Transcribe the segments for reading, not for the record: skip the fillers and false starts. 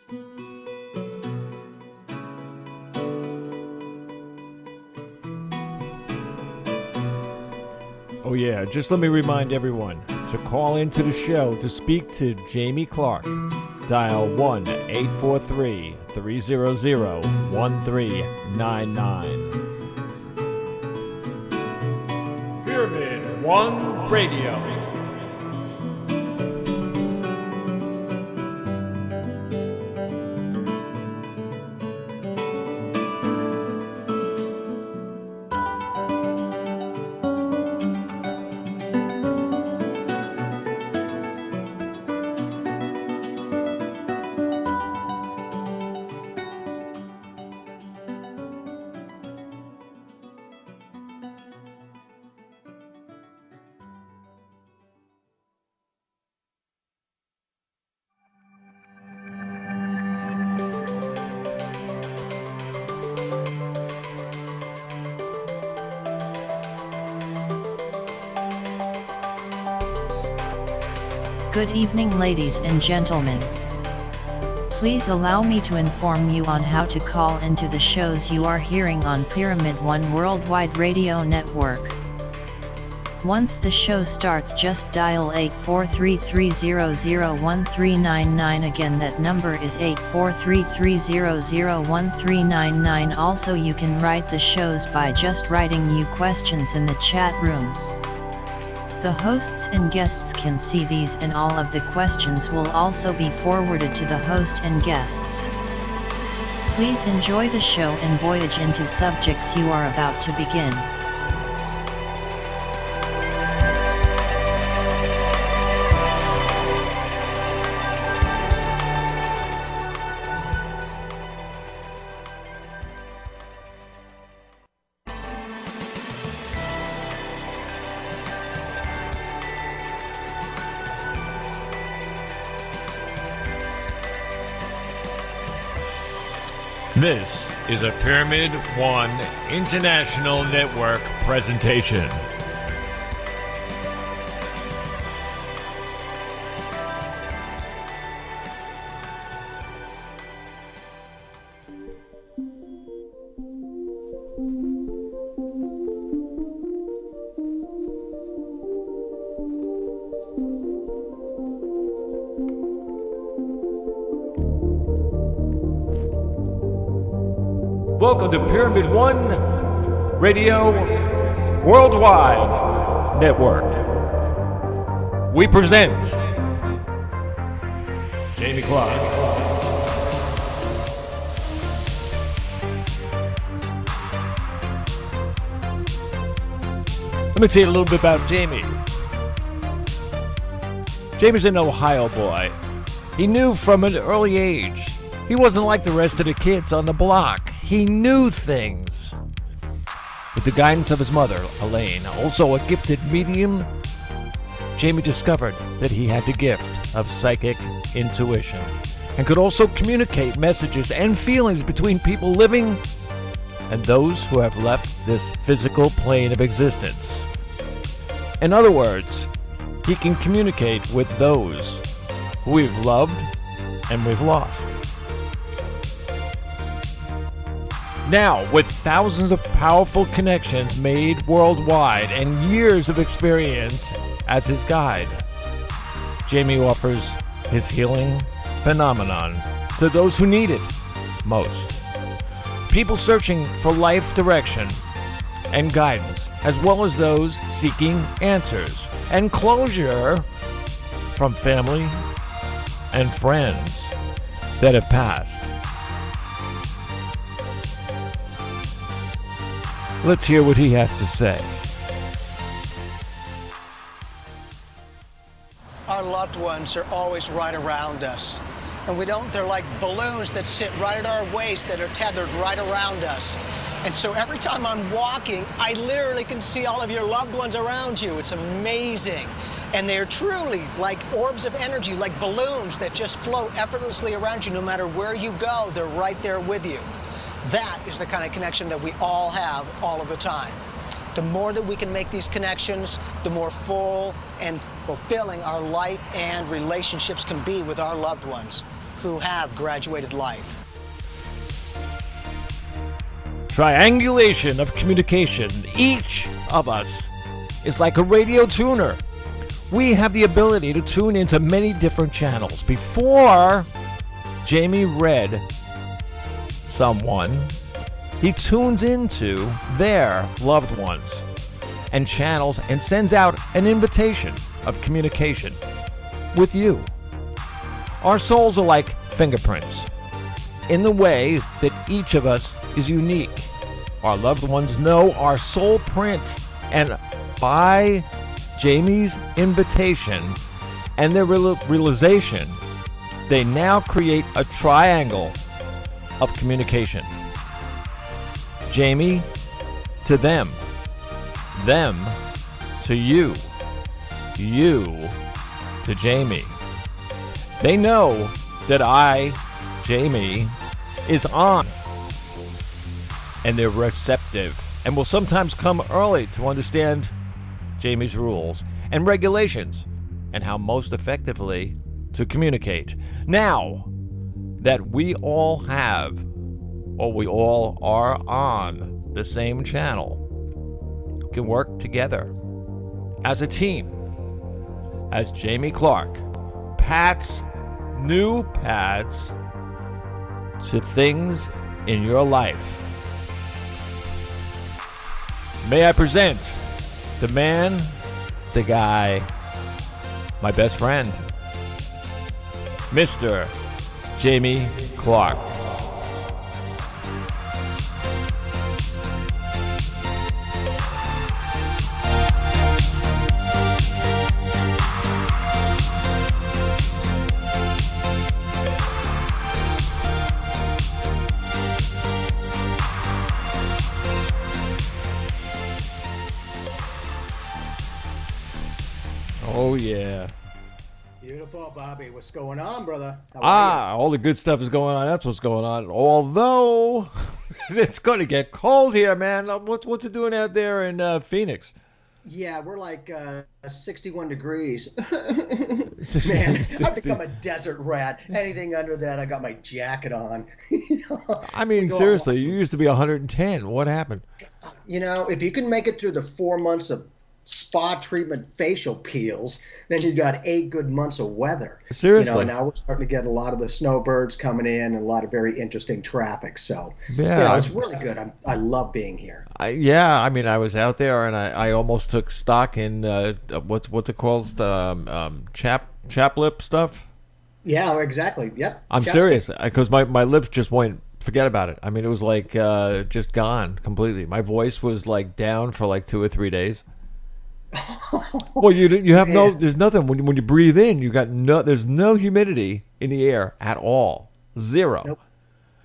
Oh yeah, just let me remind everyone to call into the show to speak to Jamie Clark. Dial 1-843-300-1399. Pyramid One Radio. Good evening, ladies and gentlemen. Please allow me to inform you on how to call into the shows you are hearing on Pyramid One Worldwide Radio Network. Once the show starts, just dial 843-300-1399. Again, that number is 843-300-1399. Also, you can write the shows by just writing you questions in the chat room. The hosts and guests can see these, and all of the questions will also be forwarded to the host and guests. Please enjoy the show and voyage into subjects you are about to begin. This is a Pyramid One International Network presentation. Welcome to Pyramid One Radio Worldwide Network. We present Jamie Clark. Let me tell you a little bit about Jamie. Jamie's an Ohio boy. He knew from an early age he wasn't like the rest of the kids on the block. He knew things. With the guidance of his mother, Elaine, also a gifted medium, Jamie discovered that he had the gift of psychic intuition and could also communicate messages and feelings between people living and those who have left this physical plane of existence. In other words, he can communicate with those who we've loved and we've lost. Now, with thousands of powerful connections made worldwide and years of experience as his guide, Jamie offers his healing phenomenon to those who need it most. People searching for life direction and guidance, as well as those seeking answers and closure from family and friends that have passed. Let's hear what he has to say. Our loved ones are always right around us. And they're like balloons that sit right at our waist that are tethered right around us. And so every time I'm walking, I literally can see all of your loved ones around you. It's amazing. And they're truly like orbs of energy, like balloons that just float effortlessly around you. No matter where you go, they're right there with you. That is the kind of connection that we all have all of the time. The more that we can make these connections, the more full and fulfilling our life and relationships can be with our loved ones. who have graduated life. Triangulation of communication. Each of us is like a radio tuner. We have the ability to tune into many different channels. Before Jamie read someone, he tunes into their loved ones and channels and sends out an invitation of communication with you. Our souls are like fingerprints in the way that each of us is unique. Our loved ones know our soul print, and by Jamie's invitation and their realization, they now create a triangle of communication. Jamie to them to you, you to Jamie. They know that I, Jamie, is on, and they're receptive and will sometimes come early to understand Jamie's rules and regulations and how most effectively to communicate. Now that we all have, or we all are on the same channel, we can work together as a team, as Jamie Clark pats new pads to things in your life. May I present the man, the guy, my best friend, Mr. Jamie Clark. Oh, yeah. Beautiful, Bobby. What's going on, brother? How are All the good stuff is going on. That's what's going on. Although, it's going to get cold here, man. What's it doing out there in Phoenix? you? Yeah, we're like 61 degrees. Man, I've become a desert rat. Anything under that, I got my jacket on. I mean, seriously, you used to be 110. What happened? You know, if you can make it through the 4 months of spa treatment facial peels, then you got 8 good months of weather. Seriously. You know, now we're starting to get a lot of the snowbirds coming in and a lot of very interesting trappic. So, Yeah. you know, it's really good. I love being here. I mean, I was out there and I almost took stock in what's it called, chap lip stuff. Yeah, exactly. Yep. I'm Chapstick. serious, because my lips just went. Forget about it. I mean, it was like just gone completely. My voice was like down for like 2 or 3 days. Well, you have no. There's nothing when you breathe in. There's no humidity in the air at all. Zero. Nope.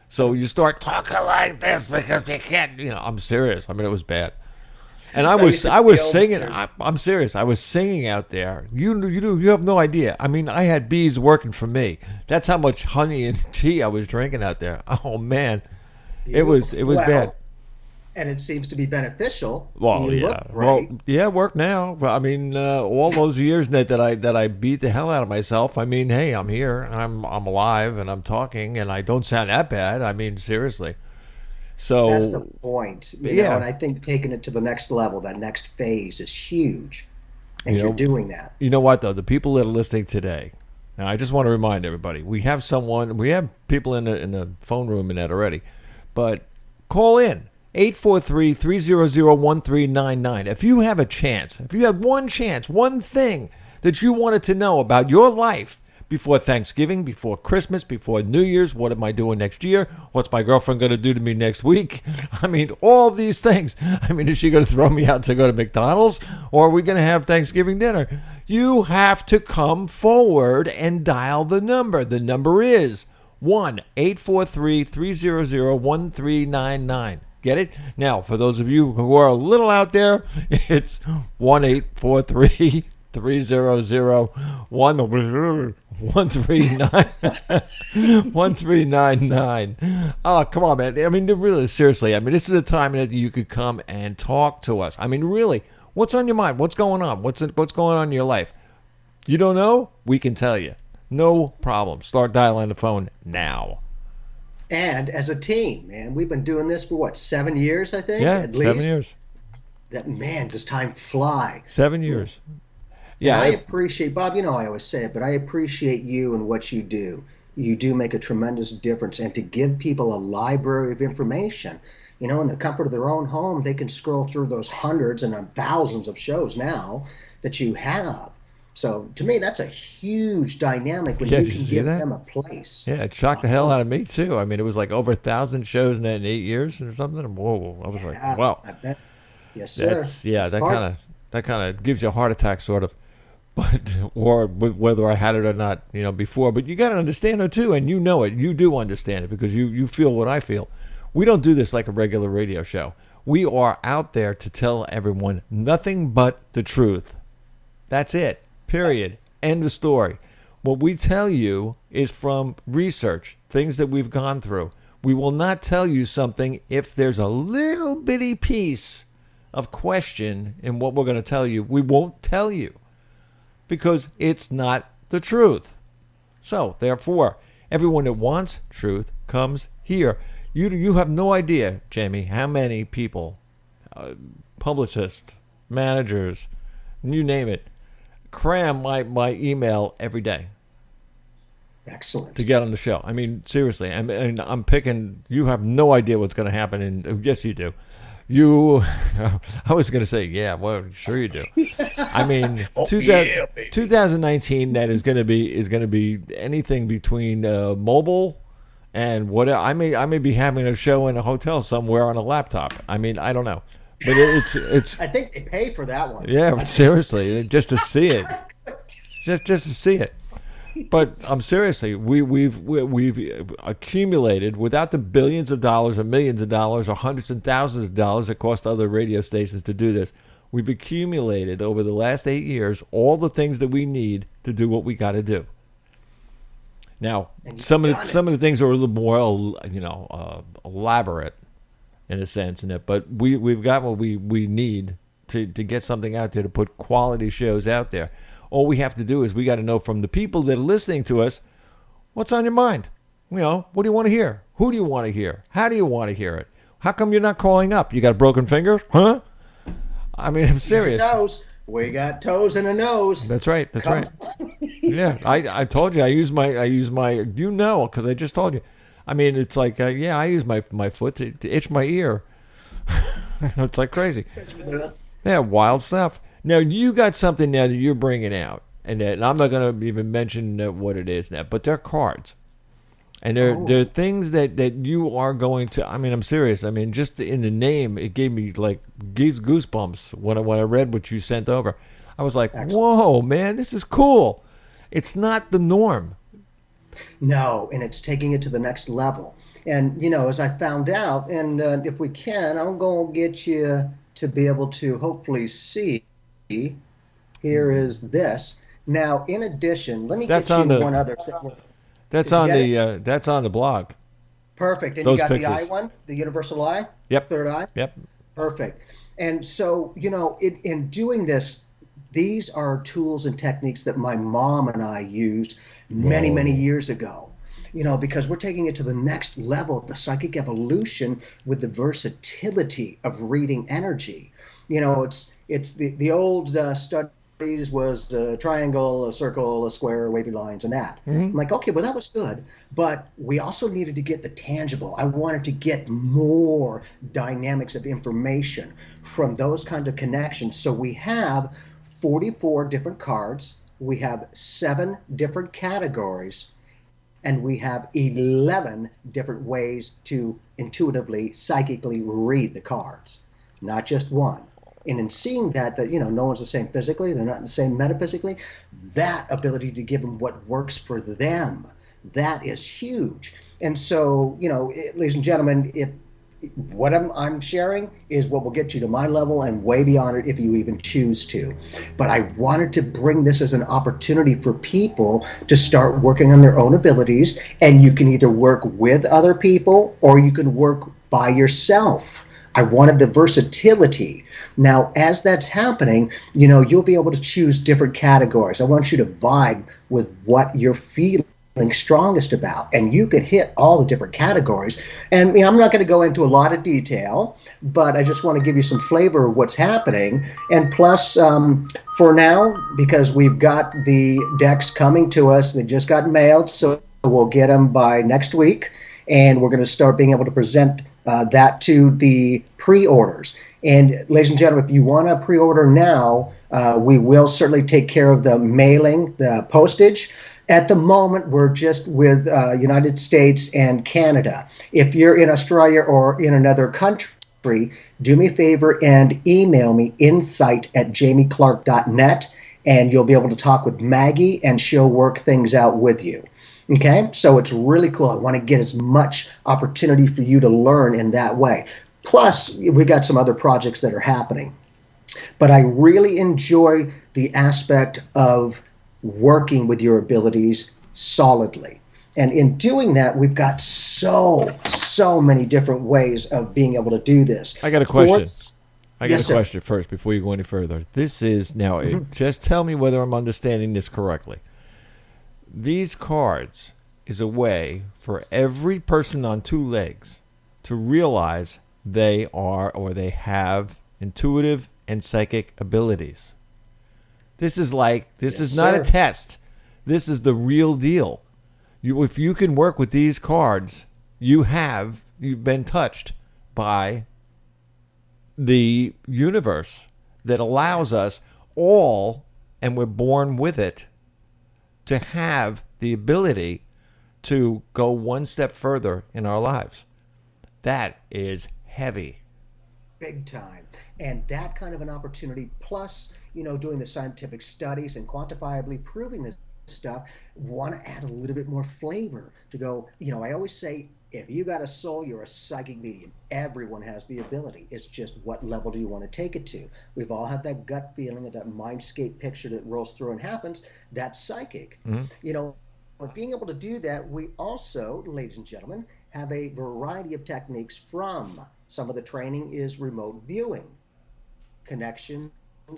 So you start talking like this because you can't. I'm serious. I mean, it was bad. And I was singing. I'm serious. I was singing out there. You have no idea. I mean, I had bees working for me. That's how much honey and tea I was drinking out there. Oh man, it was bad. And it seems to be beneficial. Well, You yeah. look great. Well, yeah, work now. Well, I mean, all those years that I beat the hell out of myself. I mean, hey, I'm here. I'm alive, and I'm talking, and I don't sound that bad. I mean, seriously. So That's the point. You know, and I think taking it to the next level, that next phase is huge. And you're doing that. You know what, though? The people that are listening today, and I just want to remind everybody, we have people in the phone room in that already, but call in. 843-300-1399. If you have a chance, if you had one chance, one thing that you wanted to know about your life before Thanksgiving, before Christmas, before New Year's, what am I doing next year? What's my girlfriend going to do to me next week? I mean, all of these things. I mean, is she going to throw me out to go to McDonald's? Or are we going to have Thanksgiving dinner? You have to come forward and dial the number. The number is 1-843-300-1399. Get it? Now, for those of you who are a little out there, it's 1-843-300-1399. Oh, come on, man. I mean, really, seriously. I mean, this is a time that you could come and talk to us. I mean, really, what's on your mind? What's going on? What's going on in your life? You don't know? We can tell you. No problem. Start dialing the phone now. And as a team, man, we've been doing this for what, 7 years, I think? Yeah, at least. 7 years. That, man, does time fly. 7 years. Yeah, and I appreciate, Bob, you know I always say it, but I appreciate you and what you do. You do make a tremendous difference. And to give people a library of information, you know, in the comfort of their own home, they can scroll through those hundreds and thousands of shows now that you have. So to me, that's a huge dynamic when you can give them a place. Yeah, it shocked the hell out of me too. I mean, it was like over 1,000 shows in 8 years or something. Whoa! I was like, wow. I bet. Yes, sir. That kind of gives you a heart attack, sort of. But or whether I had it or not, you know, before. But you got to understand it too, and you know it. You do understand it because you feel what I feel. We don't do this like a regular radio show. We are out there to tell everyone nothing but the truth. That's it. Period. End of story. What we tell you is from research, things that we've gone through. We will not tell you something if there's a little bitty piece of question in what we're going to tell you. We won't tell you because it's not the truth. So, therefore, everyone that wants truth comes here. You have no idea, Jamie, how many people, publicists, managers, you name it, cram my email every day. Excellent. To get on the show. I mean, seriously. And I'm picking, you have no idea what's going to happen. And yes, you do. I was going to say, yeah, well, sure you do. I mean, 2019, that is going to be anything between mobile and whatever. I may be having a show in a hotel somewhere on a laptop. I mean, I don't know. But it's. I think they pay for that one. Yeah, but seriously, just to see it, just to see it. But seriously, we've accumulated without the billions of dollars or millions of dollars or hundreds and thousands of dollars that cost other radio stations to do this. We've accumulated over the last 8 years all the things that we need to do what we got to do. Now, some of the things are a little more, elaborate. In a sense, in it, but we've got what we need to get something out there to put quality shows out there. All we have to do is we got to know from the people that are listening to us, what's on your mind? You know, what do you want to hear? Who do you want to hear? How do you want to hear it? How come you're not calling up? You got a broken finger? Huh? I mean, I'm serious. Toes. We got toes and a nose. That's right. That's right. Yeah, I told you I use my because I just told you. I mean, it's like, I use my foot to itch my ear. It's like crazy. Yeah, wild stuff. Now, you got something now that you're bringing out, and I'm not going to even mention what it is now, but they're cards. And they're things that you are going to, I mean, I'm serious. I mean, just in the name, it gave me like goosebumps when I read what you sent over. I was like, whoa, man, this is cool. It's not the norm. No, and it's taking it to the next level. And, you know, as I found out, and if we can, I'm going to get you to be able to hopefully see. Here is this. Now, in addition, let me get you one other thing. That's on the blog. Perfect. And Those you got pictures. the eye one, the universal eye? Yep. Third eye? Yep. Perfect. And so, you know, in doing this, these are tools and techniques that my mom and I used many years ago, you know, because we're taking it to the next level of the psychic evolution with the versatility of reading energy. You know, it's the old studies was a triangle, a circle, a square, wavy lines, and that. Mm-hmm. I'm like, okay, well, that was good, but we also needed to get the tangible. I wanted to get more dynamics of information from those kinds of connections. So we have 44 different cards. We have 7 different categories, and we have 11 different ways to intuitively, psychically read the cards, not just one. And in seeing that, you know, no one's the same physically, they're not the same metaphysically, that ability to give them what works for them, that is huge. And so, you know, ladies and gentlemen, if what I'm sharing is what will get you to my level and way beyond it if you even choose to. But I wanted to bring this as an opportunity for people to start working on their own abilities, and you can either work with other people or you can work by yourself I wanted the versatility. Now, as that's happening, you'll be able to choose different categories. I want you to vibe with what you're feeling strongest about, and you can hit all the different categories. And I'm not going to go into a lot of detail, but I just want to give you some flavor of what's happening. And plus, for now, because we've got the decks coming to us, they just got mailed, so we'll get them by next week, and we're going to start being able to present that to the pre-orders. And ladies and gentlemen, if you want to pre-order now, we will certainly take care of the mailing, the postage. At the moment, we're just with United States and Canada. If you're in Australia or in another country, do me a favor and email me insight@jamieclark.net, and you'll be able to talk with Maggie, and she'll work things out with you. Okay, so it's really cool. I want to get as much opportunity for you to learn in that way. Plus, we've got some other projects that are happening. But I really enjoy the aspect of working with your abilities solidly. And in doing that, we've got so many different ways of being able to do this. I got a question. Yes, sir. Question first before you go any further. This is now, just tell me whether I'm understanding this correctly. These cards is a way for every person on two legs to realize they are or they have intuitive and psychic abilities. This is not a test. This is the real deal. If you can work with these cards, you've been touched by the universe that allows us all, and we're born with it, to have the ability to go one step further in our lives. That is heavy. Big time. And that kind of an opportunity, plus, doing the scientific studies and quantifiably proving this stuff, want to add a little bit more flavor to go, I always say, if you got a soul, you're a psychic medium. Everyone has the ability. It's just what level do you want to take it to? We've all had that gut feeling of that mindscape picture that rolls through and happens. That's psychic. But being able to do that, we also, ladies and gentlemen, have a variety of techniques from some of the training is remote viewing, connections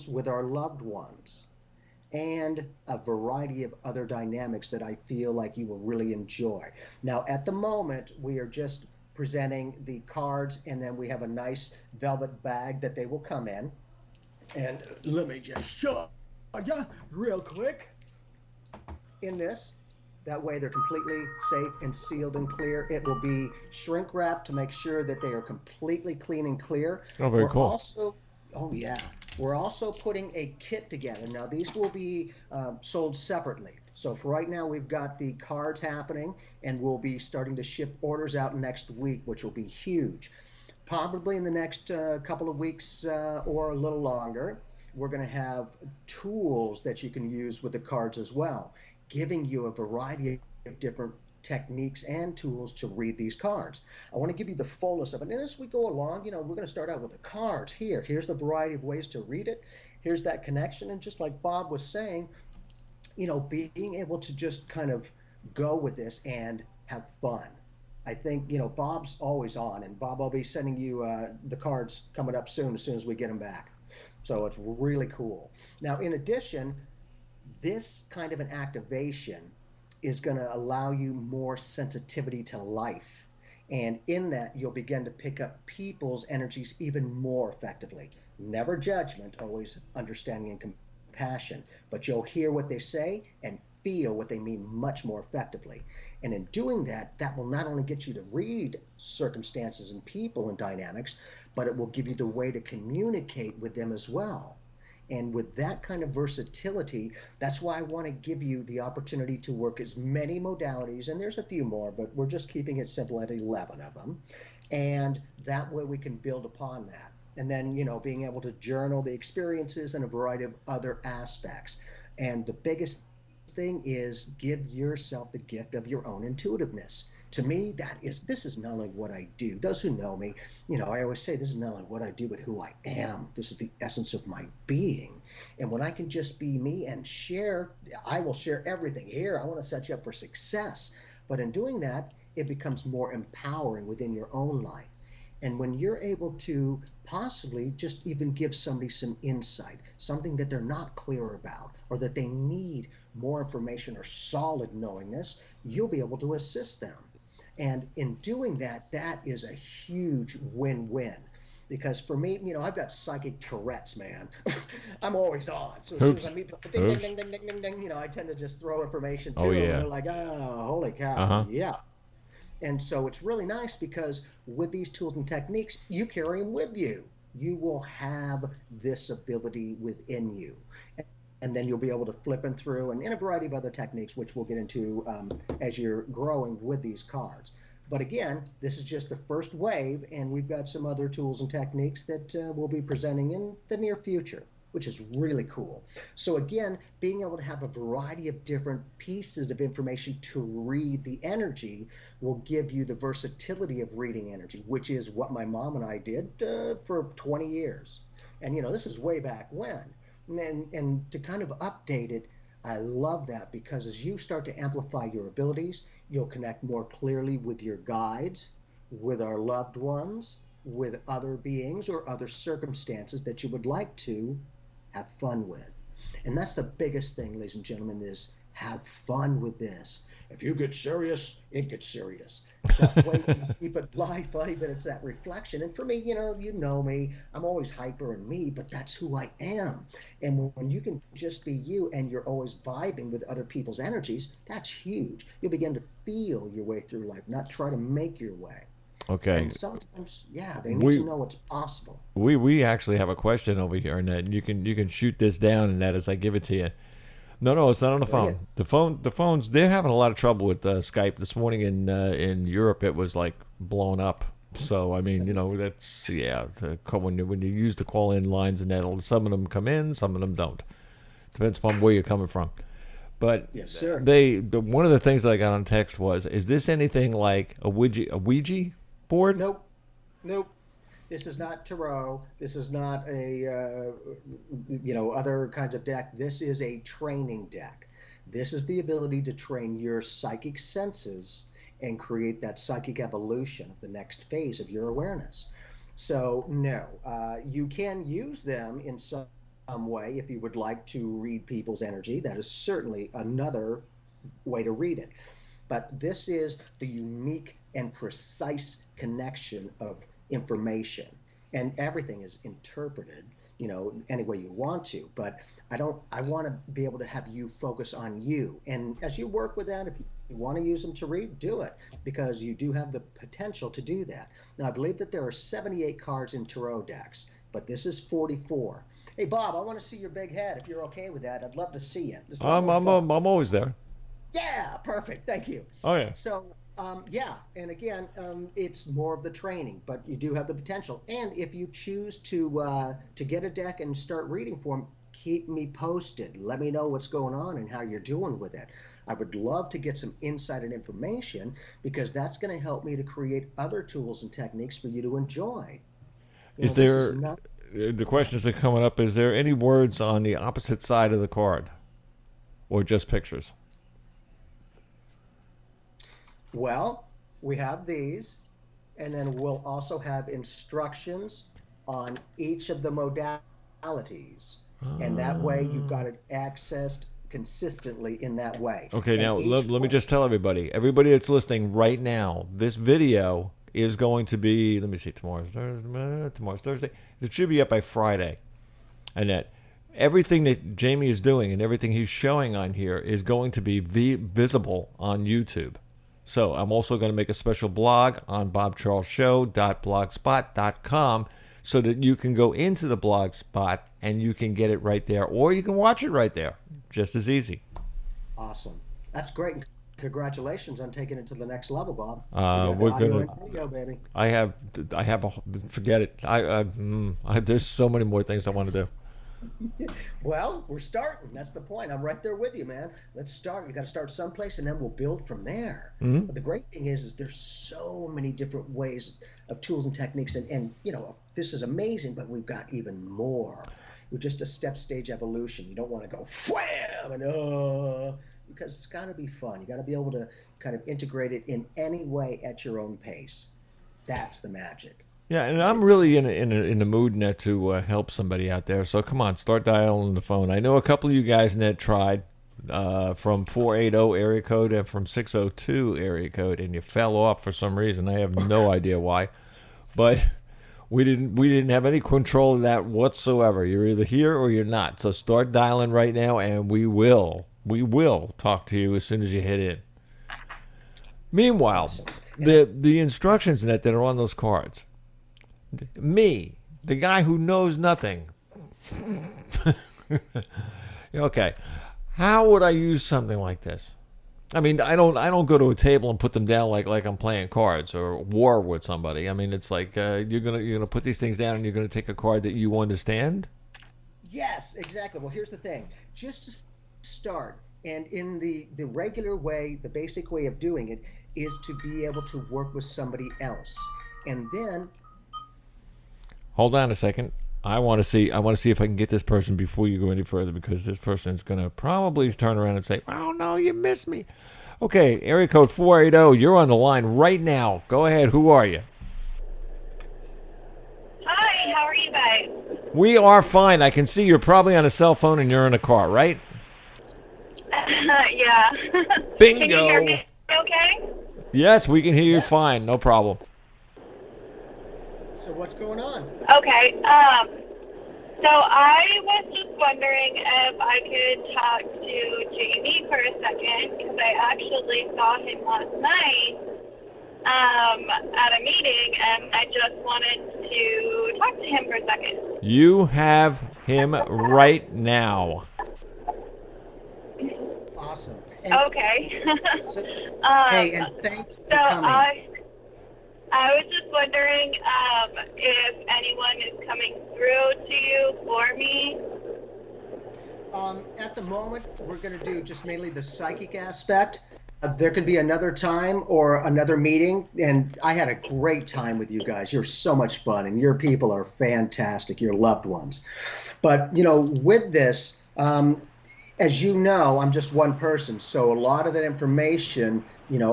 with our loved ones, and a variety of other dynamics that I feel like you will really enjoy. Now, at the moment, we are just presenting the cards, and then we have a nice velvet bag that they will come in. And let me just show you real quick in this. That way they're completely safe and sealed and clear. It will be shrink wrapped to make sure that they are completely clean and clear. Oh, very cool. We're also putting a kit together. Now, these will be sold separately. So for right now, we've got the cards happening, and we'll be starting to ship orders out next week, which will be huge. Probably in the next couple of weeks or a little longer, we're going to have tools that you can use with the cards as well, giving you a variety of different techniques and tools to read these cards. I want to give you the fullness of it. And as we go along, we're going to start out with the cards here. Here's the variety of ways to read it. Here's that connection. And just like Bob was saying, being able to just kind of go with this and have fun. I think, Bob's always on. And Bob, I'll be sending you the cards coming up soon as we get them back. So it's really cool. Now, in addition, this kind of an activation is going to allow you more sensitivity to life. And in that, you'll begin to pick up people's energies even more effectively. Never judgment, always understanding and compassion. But you'll hear what they say and feel what they mean much more effectively. And in doing that, that will not only get you to read circumstances and people and dynamics, but it will give you the way to communicate with them as well. And with that kind of versatility, that's why I want to give you the opportunity to work as many modalities, and there's a few more, but we're just keeping it simple at 11 of them. And that way we can build upon that. And then, being able to journal the experiences and a variety of other aspects. And the biggest thing is give yourself the gift of your own intuitiveness. To me, this is not only what I do. Those who know me, I always say this is not only what I do, but who I am. This is the essence of my being. And when I can just be me and share, I will share everything. Here, I want to set you up for success. But in doing that, it becomes more empowering within your own life. And when you're able to possibly just even give somebody some insight, something that they're not clear about, or that they need more information or solid knowingness, you'll be able to assist them. And in doing that, that is a huge win-win. Because for me, I've got psychic Tourette's, man. I'm always on. So as soon as I meet people, ding, ding, ding, ding, ding, ding, ding, I tend to just throw information to them. yeah. And they're like, oh, holy cow, yeah. And so it's really nice because with these tools and techniques, you carry them with you. You will have this ability within you. And then you'll be able to flip them through and in a variety of other techniques, which we'll get into as you're growing with these cards. But again, this is just the first wave, and we've got some other tools and techniques that we'll be presenting in the near future, which is really cool. So again, being able to have a variety of different pieces of information to read the energy will give you the versatility of reading energy, which is what my mom and I did for 20 years. And, this is way back when. And to kind of update it, I love that because as you start to amplify your abilities, you'll connect more clearly with your guides, with our loved ones, with other beings or other circumstances that you would like to have fun with. And that's the biggest thing, ladies and gentlemen, is have fun with this. If you get serious, it gets serious. That way you keep it light, funny, but it's that reflection. And for me, you know me, I'm always hyper and me, but that's who I am. And when you can just be you and you're always vibing with other people's energies, that's huge. You'll begin to feel your way through life, not try to make your way. Okay. And sometimes, they need to know what's possible. We actually have a question over here, and that you can shoot this down, and that as I give it to you. No, it's not on the phone. The phones, they're having a lot of trouble with Skype. This morning in Europe, it was like blown up. So I mean, that's when you use the call-in lines and that, some of them come in, some of them don't. Depends upon where you're coming from. But yes, sir. One of the things that I got on text was, is this anything like a Ouija board? Nope. This is not tarot. This is not a, other kinds of deck. This is a training deck. This is the ability to train your psychic senses and create that psychic evolution of the next phase of your awareness. So, no, you can use them in some way if you would like to read people's energy. That is certainly another way to read it. But this is the unique and precise connection of information, and everything is interpreted any way you want to, but I want to be able to have you focus on you, and as you work with that, if you want to use them to read, do it, because you do have the potential to do that. Now I believe that there are 78 cards in tarot decks, but this is 44. Hey Bob, I want to see your big head. If you're okay with that, I'd love to see it. I'm always there. Yeah, perfect, thank you. Oh yeah. So and again, it's more of the training, but you do have the potential. And if you choose to get a deck and start reading for them, keep me posted. Let me know what's going on and how you're doing with it. I would love to get some insight and information, because that's going to help me to create other tools and techniques for you to enjoy. The questions that are coming up, is there any words on the opposite side of the card, or just pictures? Well, we have these, and then we'll also have instructions on each of the modalities. And that way you've got it accessed consistently in that way. Okay, now let me just tell everybody that's listening right now, this video is going to be, let me see, tomorrow's Thursday. It should be up by Friday. And that everything that Jamie is doing and everything he's showing on here is going to be visible on YouTube. So I'm also going to make a special blog on bobcharlesshow.blogspot.com so that you can go into the blog spot and you can get it right there, or you can watch it right there. Just as easy. Awesome. That's great. Congratulations on taking it to the next level, Bob. We're gonna. Video, baby. Forget it. There's so many more things I want to do. Well, we're starting. That's the point. I'm right there with you, man. Let's start. You got to start someplace, and then we'll build from there. Mm-hmm. But the great thing is there's so many different ways of tools and techniques, and this is amazing, but we've got even more. We're just a stage evolution. You don't want to go wham and because it's got to be fun. You got to be able to kind of integrate it in any way at your own pace. That's the magic. Yeah, and I'm really in the mood net to help somebody out there. So come on, start dialing the phone. I know a couple of you guys that tried from 480 area code and from 602 area code, and you fell off for some reason. I have no idea why, but we didn't have any control of that whatsoever. You're either here or you're not. So start dialing right now, and we will talk to you as soon as you hit in. Meanwhile, the instructions that are on those cards. Me, the guy who knows nothing. Okay, how would I use something like this? I mean, I don't go to a table and put them down like I'm playing cards or war with somebody. I mean, it's like you're gonna put these things down and you're gonna take a card that you understand. Yes, exactly. Well, here's the thing. Just to start, and in the regular way, the basic way of doing it is to be able to work with somebody else, and then. Hold on a second. I want to see if I can get this person before you go any further, because this person's going to probably turn around and say, "Oh no, you missed me." Okay, area code 480. You're on the line right now. Go ahead. Who are you? Hi, how are you guys? We are fine. I can see you're probably on a cell phone and you're in a car, right? Yeah. Bingo. Can you hear me okay? Yes, we can hear you fine. No problem. So what's going on? Okay. So I was just wondering if I could talk to Jamie for a second, because I actually saw him last night at a meeting, and I just wanted to talk to him for a second. You have him right now. Awesome. Okay. Hey, and thank you for coming. I was just wondering if anyone is coming through to you for me. At the moment, we're going to do just mainly the psychic aspect. There could be another time or another meeting, and I had a great time with you guys. You're so much fun, and your people are fantastic, your loved ones. But, with this, as you know, I'm just one person, so a lot of that information,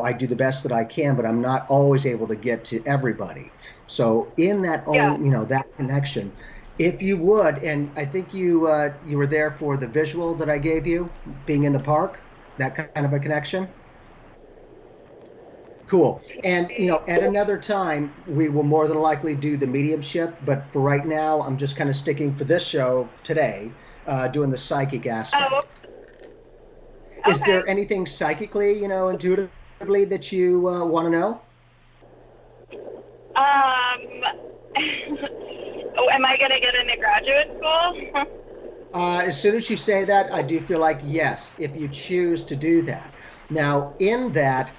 I do the best that I can, but I'm not always able to get to everybody. So in that that connection, if you would, and I think you were there for the visual that I gave you, being in the park, that kind of a connection. Cool. And at another time, we will more than likely do the mediumship, but for right now, I'm just kind of sticking for this show today, doing the psychic aspect. Oh. Is there anything psychically, intuitively that you want to know? Am I going to get into graduate school? As soon as you say that, I do feel like yes, if you choose to do that. Now, in that,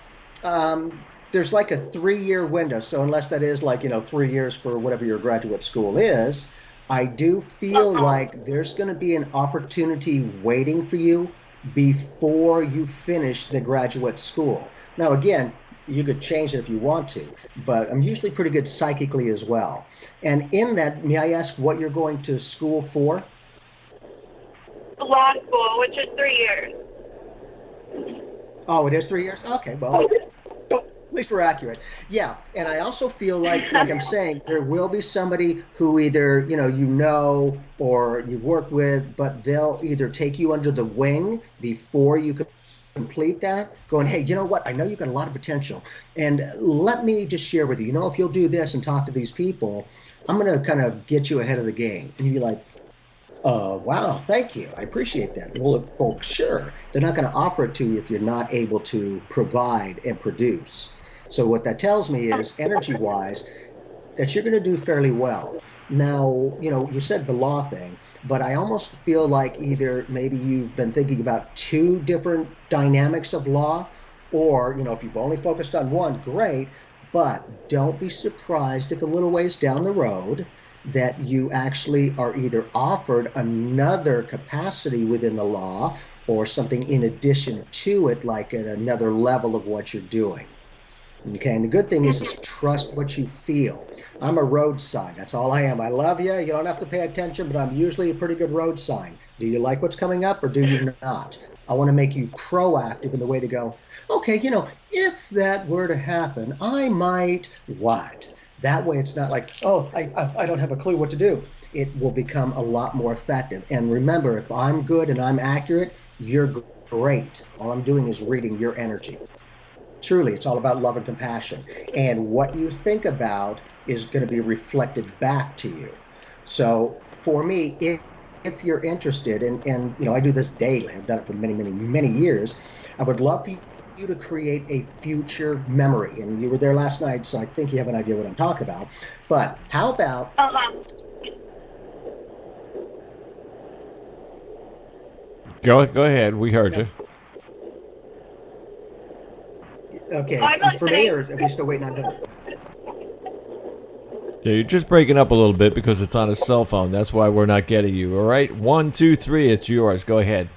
there's like a 3-year window. So unless that is 3 years for whatever your graduate school is, I do feel like there's going to be an opportunity waiting for you before you finish the graduate school. Now, again, you could change it if you want to, but I'm usually pretty good psychically as well. And in that, may I ask what you're going to school for? Law school, which is 3 years. Oh, it is 3 years? Okay, well, at least we're accurate. Yeah, and I also feel like I'm saying, there will be somebody who either, or you work with, but they'll either take you under the wing before you can complete that, going, hey, you know what? I know you've got a lot of potential, and let me just share with you, if you'll do this and talk to these people, I'm going to kind of get you ahead of the game. And you'd be like, wow, thank you. I appreciate that. Well, sure. They're not going to offer it to you if you're not able to provide and produce. So what that tells me is, energy-wise, that you're going to do fairly well. Now, you said the law thing, but I almost feel like either maybe you've been thinking about 2 different dynamics of law, or, if you've only focused on one, great, but don't be surprised if a little ways down the road that you actually are either offered another capacity within the law or something in addition to it, like at another level of what you're doing. Okay, and the good thing is trust what you feel. I'm a road sign. That's all I am. I love you. You don't have to pay attention, but I'm usually a pretty good road sign. Do you like what's coming up or do you not? I want to make you proactive in the way to go, okay, if that were to happen, I might what? That way it's not like, oh, I don't have a clue what to do. It will become a lot more effective. And remember, if I'm good and I'm accurate, you're great. All I'm doing is reading your energy. Truly, it's all about love and compassion. And what you think about is going to be reflected back to you. So for me, if you're interested, and I do this daily, I've done it for many, many, many years, I would love for you to create a future memory. And you were there last night, so I think you have an idea what I'm talking about. But how about... Go ahead. We heard you. Okay, for me, or are we still waiting on Bill? Yeah, you're just breaking up a little bit because it's on a cell phone. That's why we're not getting you. All right, 1, 2, 3. It's yours. Go ahead.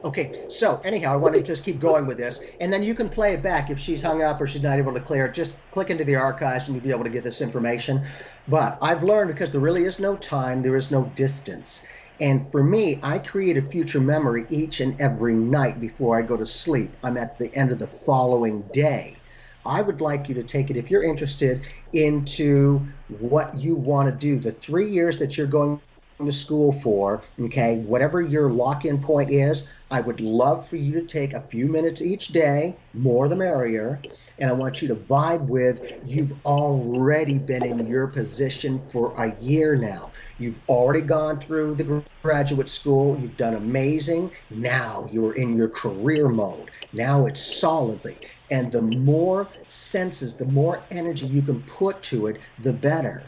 Okay, so anyhow, I want to just keep going with this, and then you can play it back if she's hung up or she's not able to clear it. Just click into the archives and you'll be able to get this information. But I've learned, because there really is no time, there is no distance. And for me, I create a future memory each and every night before I go to sleep. I'm at the end of the following day. I would like you to take it, if you're interested, into what you want to do. The 3 years that you're going to school for, okay, whatever your lock-in point is, I would love for you to take a few minutes each day, more the merrier, and I want you to vibe with, you've already been in your position for a year now. You've already gone through the graduate school, you've done amazing, now you're in your career mode. Now it's solidly, and the more senses, the more energy you can put to it, the better.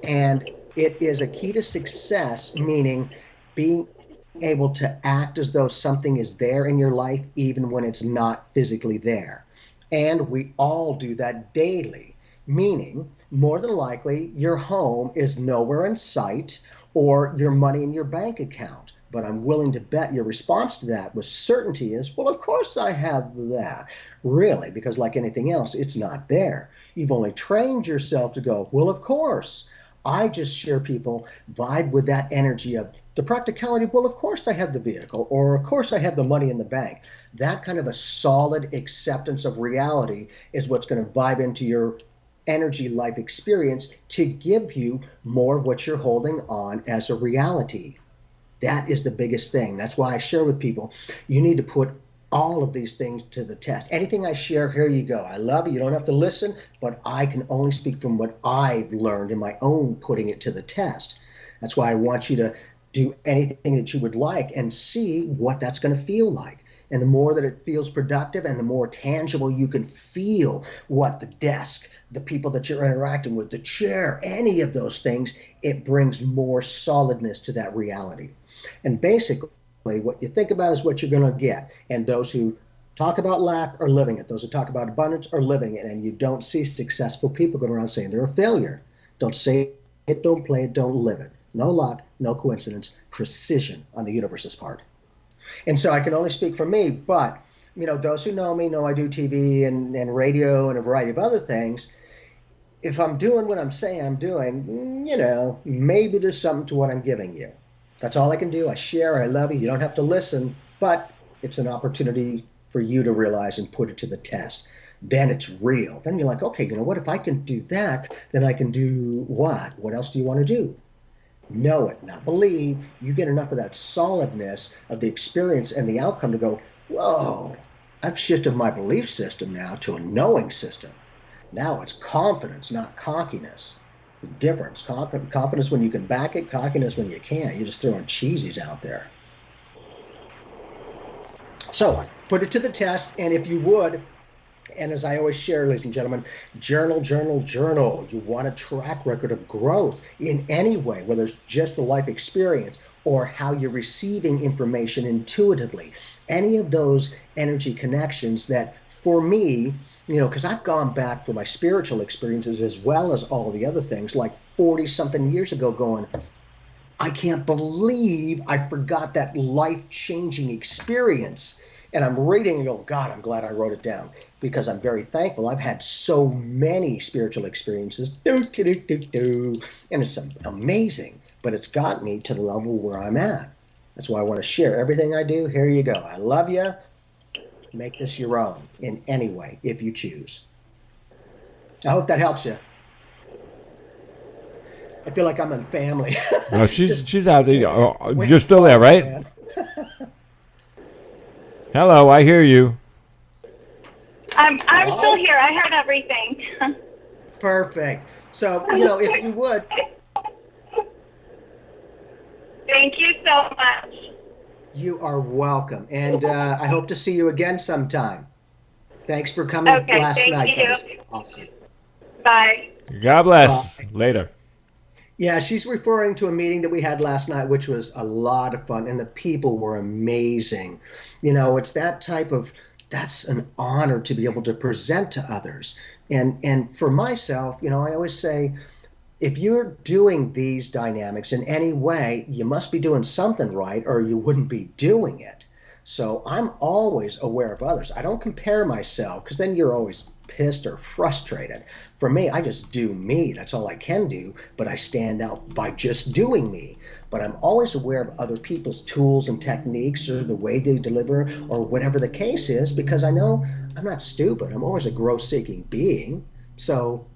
And it is a key to success, meaning being able to act as though something is there in your life even when it's not physically there. And we all do that daily, meaning more than likely your home is nowhere in sight or your money in your bank account. But I'm willing to bet your response to that with certainty is, well, of course I have that. Really, because like anything else, it's not there. You've only trained yourself to go, well, of course. I just share people vibe with that energy of the practicality. Well, of course I have the vehicle, or of course I have the money in the bank. That kind of a solid acceptance of reality is what's going to vibe into your energy life experience to give you more of what you're holding on as a reality. That is the biggest thing. That's why I share with people, you need to put all of these things to the test. Anything I share, here you go. I love it. You don't have to listen, but I can only speak from what I've learned in my own putting it to the test. That's why I want you to do anything that you would like and see what that's going to feel like. And the more that it feels productive and the more tangible you can feel what the desk, the people that you're interacting with, the chair, any of those things, it brings more solidness to that reality. And basically, what you think about is what you're going to get. And those who talk about lack are living it. Those who talk about abundance are living it. And you don't see successful people going around saying they're a failure. Don't say it, don't play it, don't live it. No luck, no coincidence, precision on the universe's part. And so I can only speak for me, but those who know me know I do TV and radio and a variety of other things. If I'm doing what I'm saying I'm doing, maybe there's something to what I'm giving you. That's all I can do. I share. I love you. You don't have to listen, but it's an opportunity for you to realize and put it to the test. Then it's real. Then you're like, okay, what? If I can do that, then I can do what? What else do you want to do? Know it, not believe. You get enough of that solidness of the experience and the outcome to go, whoa, I've shifted my belief system now to a knowing system. Now it's confidence, not cockiness. The difference. Confidence when you can back it, cockiness when you can't. You're just throwing cheesies out there. So put it to the test, and if you would, and as I always share, ladies and gentlemen, journal, journal, journal. You want a track record of growth in any way, whether it's just the life experience or how you're receiving information intuitively. Any of those energy connections that, for me, because I've gone back for my spiritual experiences as well as all the other things, like 40-something years ago going, I can't believe I forgot that life-changing experience. And I'm reading and go, God, I'm glad I wrote it down because I'm very thankful. I've had so many spiritual experiences, and it's amazing, but it's got me to the level where I'm at. That's why I want to share everything I do. Here you go. I love you. Make this your own in any way if you choose. I hope that helps you. I feel like I'm in family. No, she's out there. You're still there, right? Hello, I hear you. I'm still here. I heard everything. Perfect. So, if you would. Thank you so much. You are welcome. And I hope to see you again sometime. Thanks for coming last night. Thank you. That was awesome. Bye. God bless. Bye. Later. Yeah, she's referring to a meeting that we had last night, which was a lot of fun, and the people were amazing. It's that type of, that's an honor to be able to present to others. And for myself, I always say, if you're doing these dynamics in any way, you must be doing something right or you wouldn't be doing it. So I'm always aware of others. I don't compare myself because then you're always pissed or frustrated. For me, I just do me. That's all I can do, but I stand out by just doing me. But I'm always aware of other people's tools and techniques or the way they deliver or whatever the case is, because I know I'm not stupid. I'm always a growth-seeking being. So,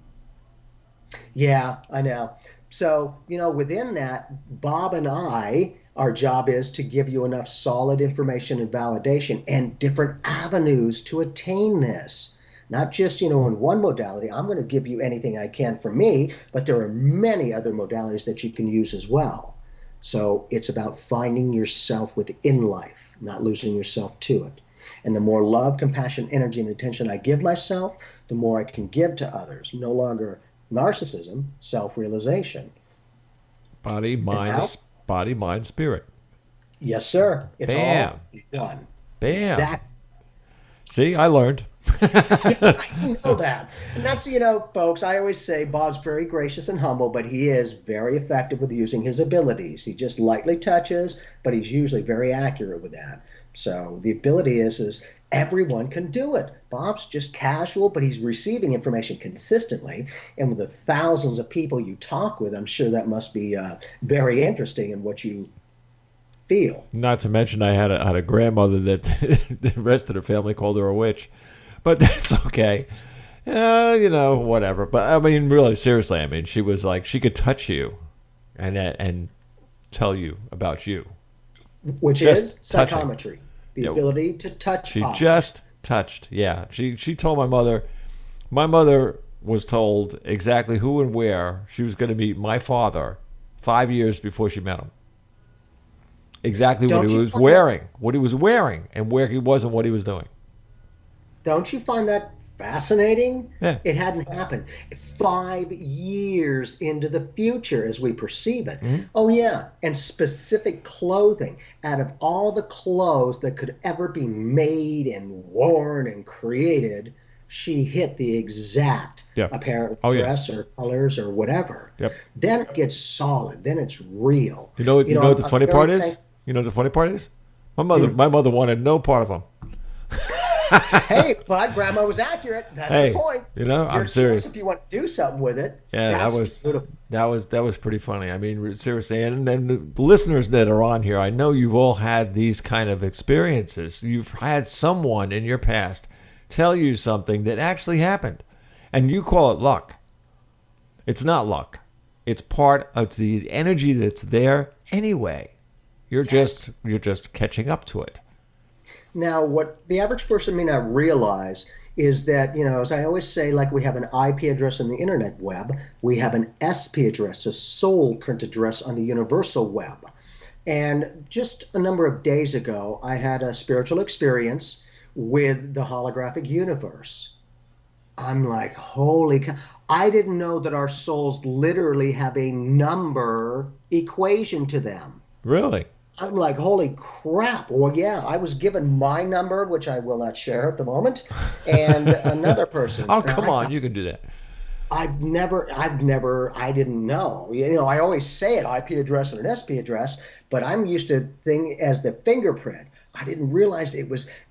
yeah, I know. So, within that, Bob and I, our job is to give you enough solid information and validation and different avenues to attain this. Not just, in one modality. I'm going to give you anything I can from me, but there are many other modalities that you can use as well. So it's about finding yourself within life, not losing yourself to it. And the more love, compassion, energy, and attention I give myself, the more I can give to others. No longer narcissism, self-realization. Body, mind, spirit. Yes, sir. It's Bam. all one. Bam. Exactly. See, I learned. I know that. And that's, folks, I always say Bob's very gracious and humble, but he is very effective with using his abilities. He just lightly touches, but he's usually very accurate with that. So the ability is everyone can do it. Bob's just casual, but he's receiving information consistently. And with the thousands of people you talk with, I'm sure that must be very interesting in what you feel. Not to mention I had a grandmother that the rest of the family called her a witch. But that's okay. Whatever. But I mean, really, seriously, she was like, she could touch you and tell you about you. Which just is psychometry. The ability to touch. She just touched. Yeah. She told my mother. My mother was told exactly who and where she was going to meet my father 5 years before she met him. Exactly what he was wearing, and where he was and what he was doing. Don't you find that fascinating? Yeah. It hadn't happened 5 years into the future as we perceive it. Mm-hmm. Oh, yeah. And specific clothing. Out of all the clothes that could ever be made and worn and created, she hit the exact apparent dress or colors or whatever. Yep. Then it gets solid. Then it's real. You know what the funny part is? You know what the funny part is? My mother wanted no part of them. Hey, but Grandma was accurate. That's the point. I'm serious. If you want to do something with it, that's beautiful. That was pretty funny. I mean, seriously, and the listeners that are on here, I know you've all had these kind of experiences. You've had someone in your past tell you something that actually happened, and you call it luck. It's not luck. It's part of the energy that's there anyway. You're just catching up to it. Now, what the average person may not realize is that, as I always say, like we have an IP address on the internet web, we have an SP address, a soul print address on the universal web. And just a number of days ago, I had a spiritual experience with the holographic universe. I'm like, holy cow. I didn't know that our souls literally have a number equation to them. Really? I'm like, holy crap. Well, yeah, I was given my number, which I will not share at the moment, and another person's. Oh, come on, you can do that. I didn't know. I always say it, IP address and an SP address, but I'm used to thing as the fingerprint. I didn't realize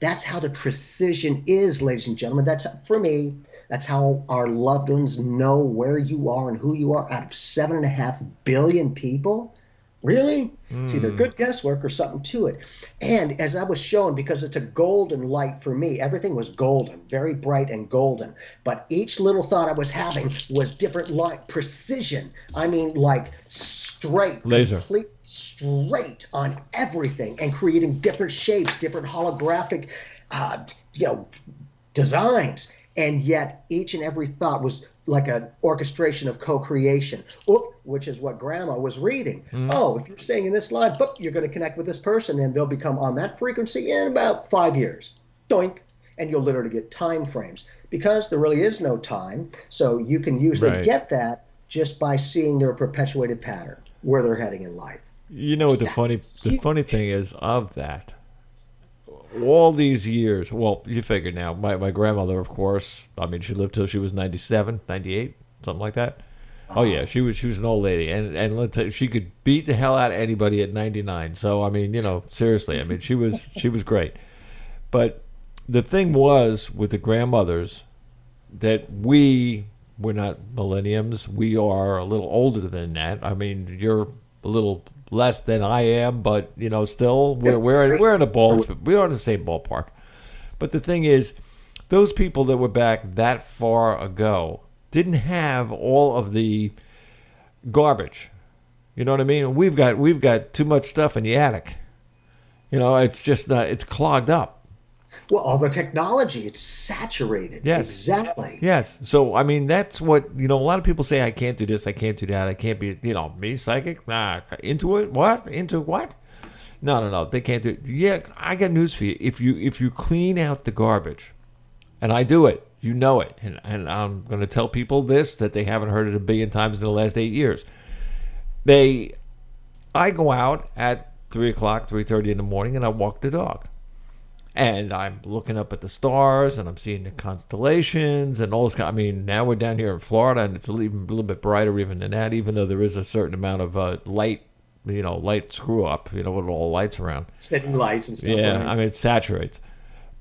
that's how the precision is, ladies and gentlemen. That's, for me, that's how our loved ones know where you are and who you are. Out of 7.5 billion people, Really? It's either good guesswork or something to it. And as I was shown, because it's a golden light for me, everything was golden, very bright and golden. But each little thought I was having was different light, precision. I mean, like straight, Laser. complete straight on everything, and creating different shapes, different holographic, designs. And yet each and every thought was like an orchestration of co-creation, which is what Grandma was reading. Oh, if you're staying in this line, you're going to connect with this person, and they'll become on that frequency in about 5 years. Doink. And you'll literally get time frames, because there really is no time. So you can usually get that just by seeing their perpetuated pattern, where they're heading in life. You know what the funny thing is of that? All these years, well, you figure now, my grandmother, of course, I mean, she lived till she was 97, 98, something like that. Oh, yeah, she was an old lady, and let's tell you, she could beat the hell out of anybody at 99. So, I mean, seriously, I mean, she was great. But the thing was with the grandmothers that we're not millenniums. We are a little older than that. I mean, you're a little less than I am, but still we're in a we're in the same ballpark. But the thing is, those people that were back that far ago didn't have all of the garbage. You know what I mean? We've got too much stuff in the attic. It's just not. It's clogged up. Well, all the technology, it's saturated. Yes. Exactly. Yes. So, I mean, that's what, a lot of people say, I can't do this, I can't do that, I can't be, me, psychic? Nah, into it? What? Into what? No, they can't do it. Yeah, I got news for you. If you clean out the garbage, and I do it, you know it, and I'm going to tell people this, that they haven't heard it a billion times in the last 8 years. I go out at 3 o'clock, 3:30 in the morning, and I walk the dog. And I'm looking up at the stars, and I'm seeing the constellations, and all this. I mean, now we're down here in Florida, and it's a little bit brighter even than that, even though there is a certain amount of light, light screw up, with all the lights around. City lights and stuff. Yeah, right? I mean, it saturates.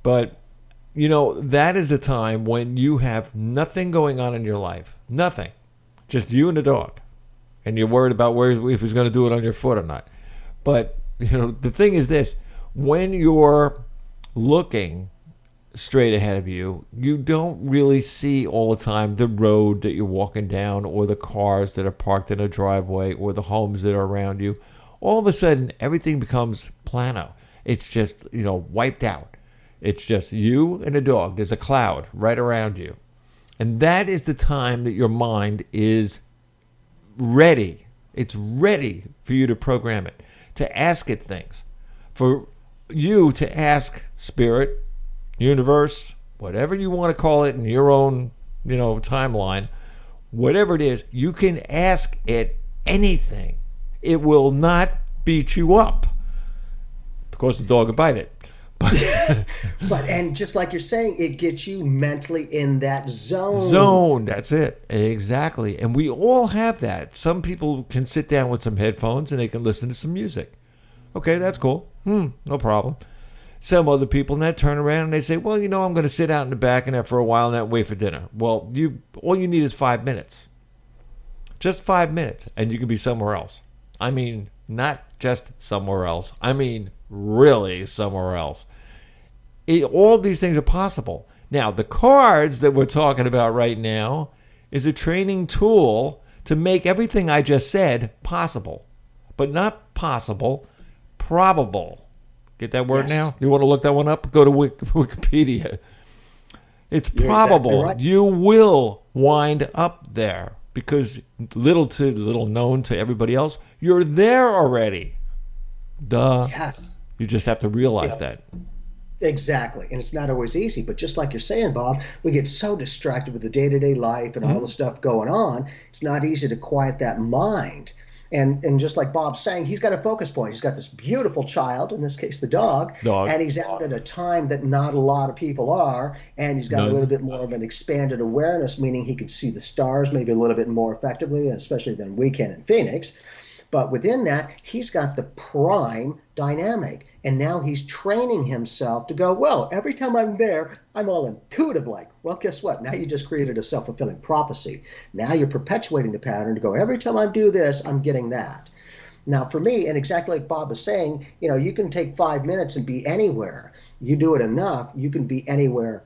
But, that is the time when you have nothing going on in your life. Nothing. Just you and the dog. And you're worried about if he's going to do it on your foot or not. But, the thing is this. When you're looking straight ahead of you, you don't really see all the time the road that you're walking down, or the cars that are parked in a driveway, or the homes that are around you. All of a sudden, everything becomes plano. It's just, wiped out. It's just you and a dog. There's a cloud right around you. And that is the time that your mind is ready. It's ready for you to program it, to ask it things. For you to ask spirit, universe, whatever you want to call it in your own, timeline, whatever it is, you can ask it anything. It will not beat you up. Of course, the dog will bite it. But and just like you're saying, it gets you mentally in that zone. That's it. Exactly. And we all have that. Some people can sit down with some headphones and they can listen to some music. Okay, that's cool. No problem. Some other people and that turn around and they say, well, I'm going to sit out in the back and for a while and that wait for dinner. Well, all you need is 5 minutes. Just 5 minutes, and you can be somewhere else. I mean, not just somewhere else. I mean, really somewhere else. All these things are possible. Now, the cards that we're talking about right now is a training tool to make everything I just said possible. But not possible, probable. Get that word now? You want to look that one up? Go to Wikipedia. It's probable. Exactly right. You will wind up there because little known to everybody else, you're there already. Duh. Yes. You just have to realize that. Exactly. And it's not always easy, but just like you're saying, Bob, we get so distracted with the day-to-day life and all the stuff going on, it's not easy to quiet that mind. And just like Bob's saying, he's got a focus point. He's got this beautiful child, in this case the dog, and he's out at a time that not a lot of people are, and he's got a little bit more of an expanded awareness, meaning he could see the stars maybe a little bit more effectively, especially than we can in Phoenix. But within that, he's got the prime dynamic. And now he's training himself to go, well, every time I'm there, I'm all intuitive like. Well, guess what? Now you just created a self-fulfilling prophecy. Now you're perpetuating the pattern to go, every time I do this, I'm getting that. Now, for me, and exactly like Bob was saying, you can take 5 minutes and be anywhere. You do it enough, you can be anywhere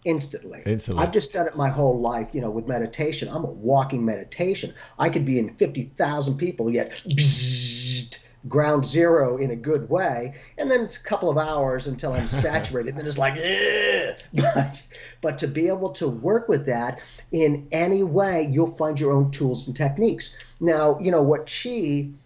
instantly. I've just done it my whole life, with meditation. I'm a walking meditation. I could be in 50,000 people, yet bzzzt, ground zero in a good way, and then it's a couple of hours until I'm saturated, and then it's like, but to be able to work with that in any way, you'll find your own tools and techniques. Now, what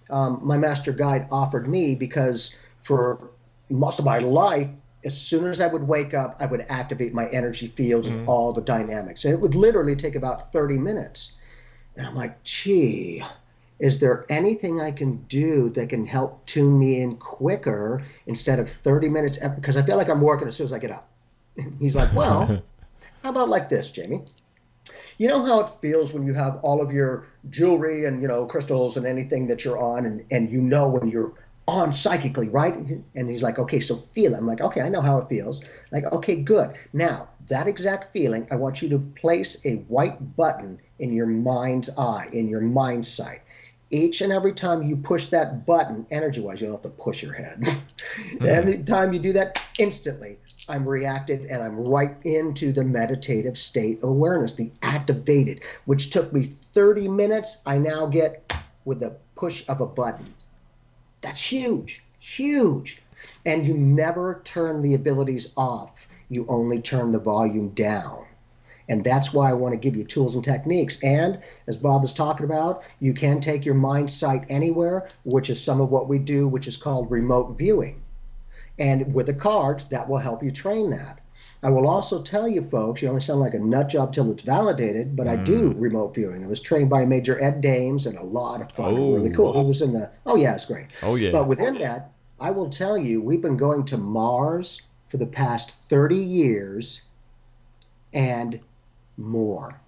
my master guide, offered me, because for most of my life, as soon as I would wake up, I would activate my energy fields and all the dynamics. And it would literally take about 30 minutes. And I'm like, gee, is there anything I can do that can help tune me in quicker instead of 30 minutes? Because I feel like I'm working as soon as I get up. And he's like, well, how about like this, Jamie? You know how it feels when you have all of your jewelry and, crystals and anything that you're on, and when you're on psychically, right? And he's like, okay, so feel it. I'm like, okay, I know how it feels. Like, okay, good. Now, that exact feeling, I want you to place a white button in your mind's eye, in your mind sight. Each and every time you push that button, energy-wise, you don't have to push your head. Every time you do that, instantly, I'm reacted and I'm right into the meditative state of awareness, the activated, which took me 30 minutes, I now get with the push of a button. That's huge, huge. And you never turn the abilities off. You only turn the volume down. And that's why I want to give you tools and techniques. And as Bob was talking about, you can take your mind sight anywhere, which is some of what we do, which is called remote viewing. And with the cards, that will help you train that. I will also tell you, folks, you only sound like a nut job till it's validated, but I do remote viewing. I was trained by Major Ed Dames, and a lot of fun. Really cool. I was in the, it's great. Oh, yeah. But within that, I will tell you, we've been going to Mars for the past 30 years and more.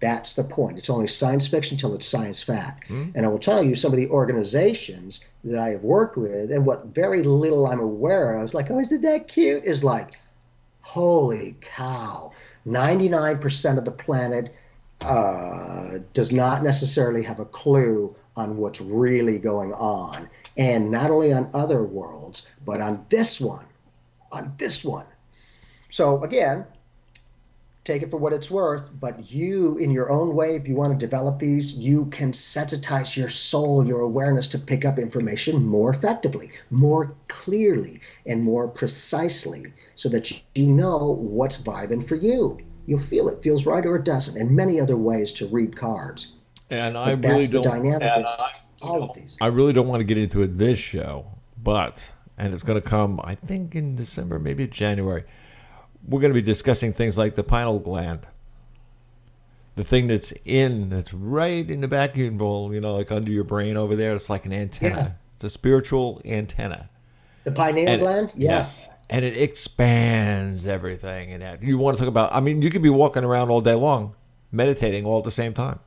That's the point. It's only science fiction until it's science fact. And I will tell you, some of the organizations that I have worked with, and what very little I'm aware of, I was like, oh, isn't that cute? Is like, holy cow, 99% of the planet does not necessarily have a clue on what's really going on. And not only on other worlds, but on this one. So again, take it for what it's worth, but you, in your own way, if you want to develop these, you can sensitize your soul, your awareness to pick up information more effectively, more clearly, and more precisely, so that you know what's vibing for you. You'll feel it feels right or it doesn't, and many other ways to read cards. And I really don't. All of these. I really don't want to get into it this show, and it's going to come, I think, in December, maybe January. We're going to be discussing things like the pineal gland, the thing that's right in the back of your bowl, like under your brain over there. It's like an antenna. Yeah. It's a spiritual antenna. The pineal gland? Yes. And it expands everything. And you want to talk about, you could be walking around all day long, meditating all at the same time.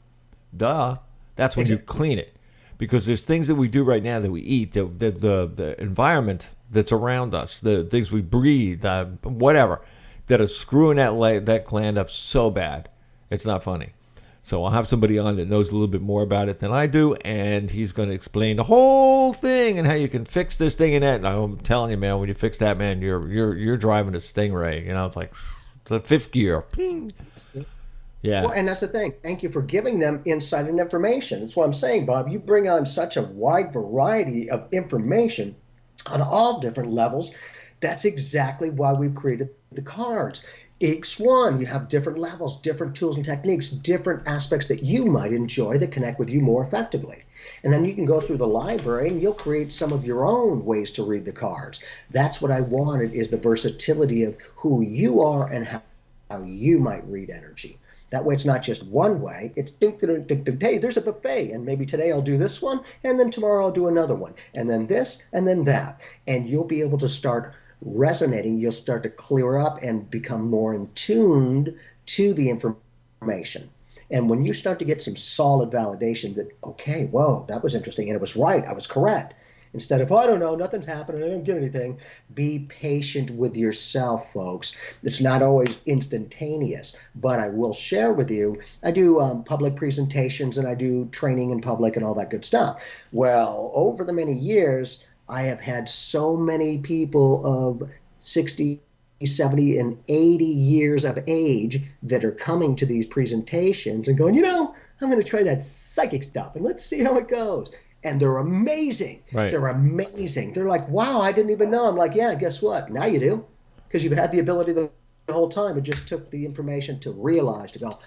Duh. That's when you clean it. Because there's things that we do right now that we eat, the environment that's around us, the things we breathe, whatever, that are screwing that gland up so bad, it's not funny. So I'll have somebody on that knows a little bit more about it than I do, and he's going to explain the whole thing and how you can fix this thing and that. And I'm telling you, man, when you fix that, man, you're driving a Stingray. It's like the fifth gear. Ping. Yeah. Well, and that's the thing. Thank you for giving them insight and information. That's what I'm saying, Bob. You bring on such a wide variety of information on all different levels. That's exactly why we've created the cards. Each one, you have different levels, different tools and techniques, different aspects that you might enjoy that connect with you more effectively. And then you can go through the library and you'll create some of your own ways to read the cards. That's what I wanted, is the versatility of who you are and how you might read energy. That way it's not just one way. It's, hey, there's a buffet, and maybe today I'll do this one, and then tomorrow I'll do another one, and then this, and then that. And you'll be able to start resonating. You'll start to clear up and become more in tuned to the information. And when you start to get some solid validation that, okay, whoa, that was interesting, and it was right, I was correct, Instead of, oh, I don't know, nothing's happening, I don't get anything. Be patient with yourself, folks. It's not always instantaneous, but I will share with you, I do public presentations and I do training in public and all that good stuff. Well, over the many years, I have had so many people of 60, 70, and 80 years of age that are coming to these presentations and going, I'm going to try that psychic stuff and let's see how it goes. And they're amazing. Right. They're amazing. They're like, wow, I didn't even know. I'm like, yeah, guess what? Now you do, because you've had the ability the whole time. It just took the information to realize, to go,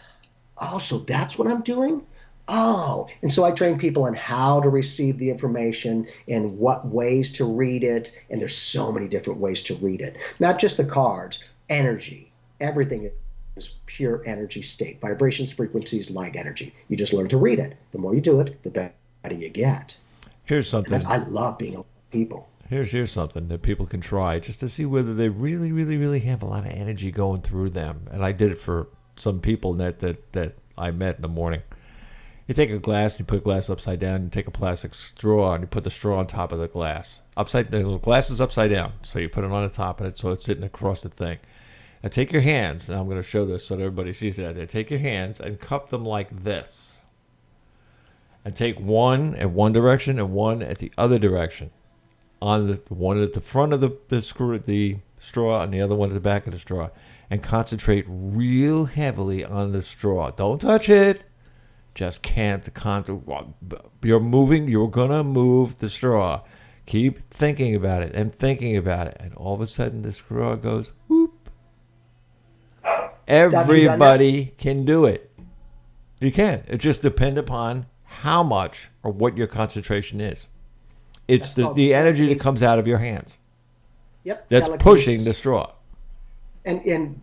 oh, so that's what I'm doing? Oh. And so I train people on how to receive the information and what ways to read it. And there's so many different ways to read it. Not just the cards, energy, everything is pure energy state. Vibrations, frequencies, light, energy. You just learn to read it. The more you do it, the better you get. Here's something. I love being with people. Here's something that people can try just to see whether they really, really, really have a lot of energy going through them. And I did it for some people that I met in the morning. You take a glass, you put a glass upside down, you take a plastic straw, and you put the straw on top of the glass. The glass is upside down, so you put it on the top of it, so it's sitting across the thing. Now take your hands, and I'm going to show this so that everybody sees it out there. Take your hands and cup them like this. And take one at one direction and one at the other direction. On the one at the front of the straw and the other one at the back of the straw. And concentrate real heavily on the straw. Don't touch it. Just can't. You're going to move the straw. Keep thinking about it and thinking about it. And all of a sudden the straw goes whoop. Everybody can do it. You can. It just depends upon how much or what your concentration is. It's the energy that comes out of your hands. Yep. That's pushing the straw. And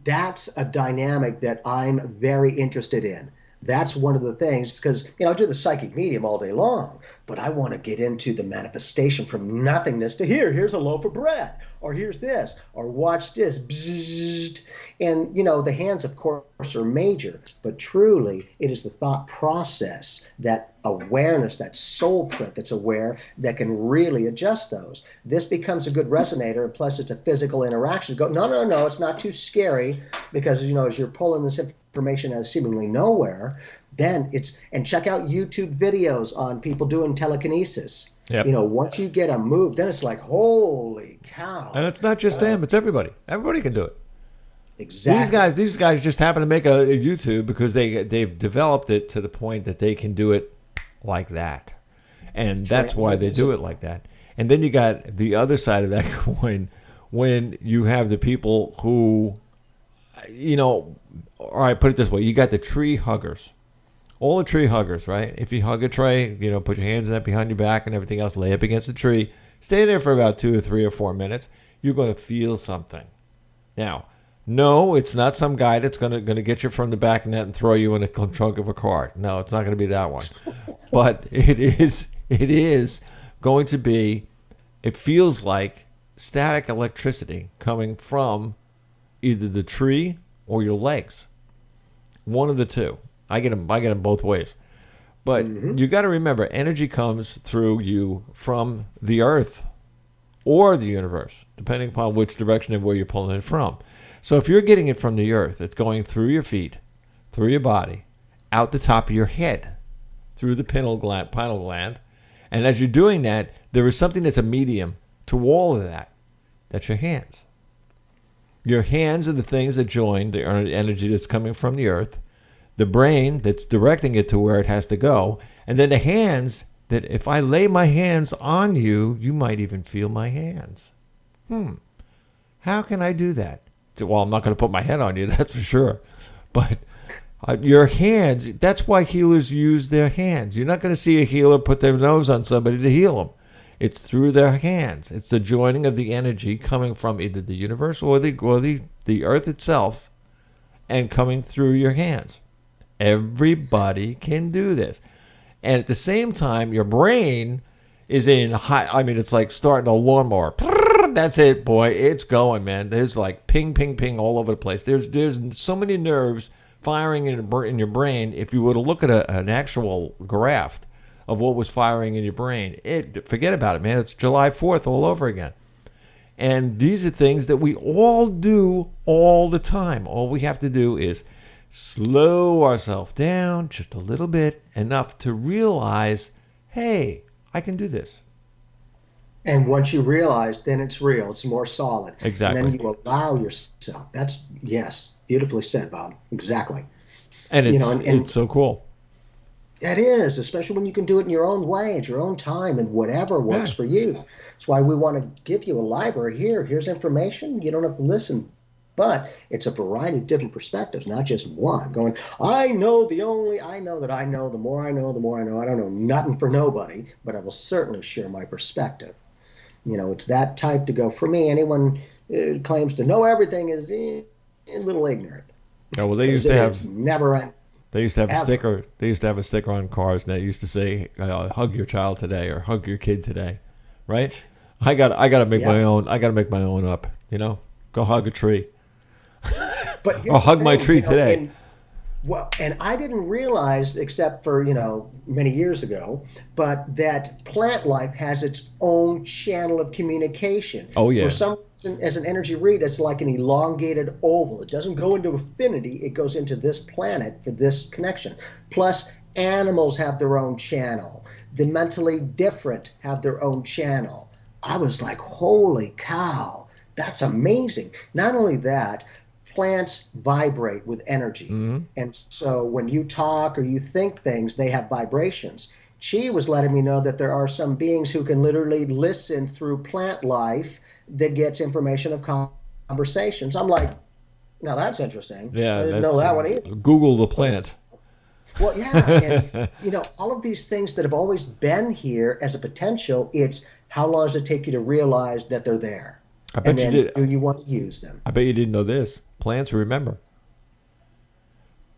that's a dynamic that I'm very interested in. That's one of the things, because I do the psychic medium all day long, but I want to get into the manifestation from nothingness to here's a loaf of bread, or here's this, or watch this. Bzzzt. And, the hands, of course, are major, but truly it is the thought process, that awareness, that soul print that's aware that can really adjust those. This becomes a good resonator, and plus it's a physical interaction. Go, no, it's not too scary, because, as you're pulling this information out of seemingly nowhere, then and check out YouTube videos on people doing telekinesis. Yep. Once you get a move, then it's like, holy cow. And it's not just them, it's everybody. Everybody can do it. Exactly. These guys just happen to make a YouTube because they've developed it to the point that they can do it like that. And that's why they do it like that. And then you got the other side of that coin when you have the people who, all right, put it this way. You got the tree huggers. All the tree huggers, right? If you hug a tree, put your hands in that behind your back and everything else, lay up against the tree. Stay there for about 2 or 3 or 4 minutes. You're going to feel something. Now, no, it's not some guy that's going to get you from the back of that and throw you in the trunk of a car. No, it's not going to be that one. But it is going to be, it feels like static electricity coming from either the tree or your legs. One of the two. I get them both ways. But you got to remember, energy comes through you from the earth or the universe, depending upon which direction and where you're pulling it from. So if you're getting it from the earth, it's going through your feet, through your body, out the top of your head, through the pineal gland. And as you're doing that, there is something that's a medium to all of that. That's your hands. Your hands are the things that join the energy that's coming from the earth, the brain that's directing it to where it has to go, and then the hands that if I lay my hands on you, you might even feel my hands. How can I do that? Well, I'm not going to put my head on you, that's for sure. But your hands, that's why healers use their hands. You're not going to see a healer put their nose on somebody to heal them. It's through their hands. It's the joining of the energy coming from either the universe or the earth itself and coming through your hands. Everybody can do this. And at the same time, your brain is in high, it's like starting a lawnmower. That's it, boy. It's going, man. There's like ping, ping, ping all over the place. There's so many nerves firing in your brain. If you were to look at an actual graft of what was firing in your brain. Forget about it, man. It's July 4th all over again. And these are things that we all do all the time. All we have to do is slow ourselves down just a little bit, enough to realize, hey, I can do this. And once you realize, then it's real. It's more solid. Exactly. And then you allow yourself. That's, yes, beautifully said, Bob. Exactly. And it's so cool. It is, especially when you can do it in your own way, at your own time, and whatever works for you. That's why we want to give you a library here. Here's information. You don't have to listen. But it's a variety of different perspectives, not just one. Going, I know that I know, the more I know, the more I know. I don't know nothing for nobody, but I will certainly share my perspective. It's that type to go. For me, anyone claims to know everything is a little ignorant. Yeah, well, they used to have never end. They used to have a sticker. They used to have a sticker on cars, and that used to say, "Hug your child today" or "Hug your kid today," right? I got to make my own. I got to make my own up. Go hug a tree, but or hug my tree today. And I didn't realize, except for, many years ago, but that plant life has its own channel of communication. Oh, yeah. For some reason, as an energy read, it's like an elongated oval. It doesn't go into affinity. It goes into this planet for this connection. Plus, animals have their own channel. The mentally different have their own channel. I was like, holy cow, that's amazing. Not only that, plants vibrate with energy. Mm-hmm. And so when you talk or you think things, they have vibrations. Chi was letting me know that there are some beings who can literally listen through plant life that gets information of conversations. I'm like, now that's interesting. Yeah, I didn't know that one either. Google the plant. Well, yeah. And, all of these things that have always been here as a potential, it's how long does it take you to realize that they're there? I bet you did. Do you want to use them? I bet you didn't know this. Plants remember.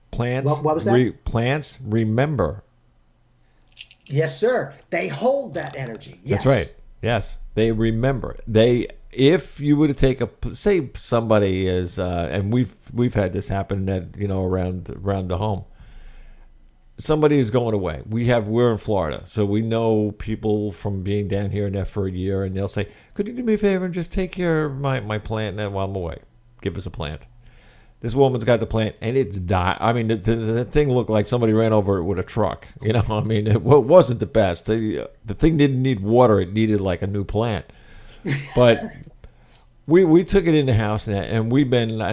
Plants. What was that? Plants remember. Yes, sir. They hold that energy. Yes. That's right. Yes, they remember. If you were to take say somebody is, and we've had this happen around the home. Somebody is going away. We're in Florida, so we know people from being down here and there for a year, and they'll say, "Could you do me a favor and just take care of my plant while I'm away? Give us a plant." This woman's got the plant, and it's died. I mean, the thing looked like somebody ran over it with a truck. I mean, it wasn't the best. The thing didn't need water; it needed like a new plant. But we took it in the house, and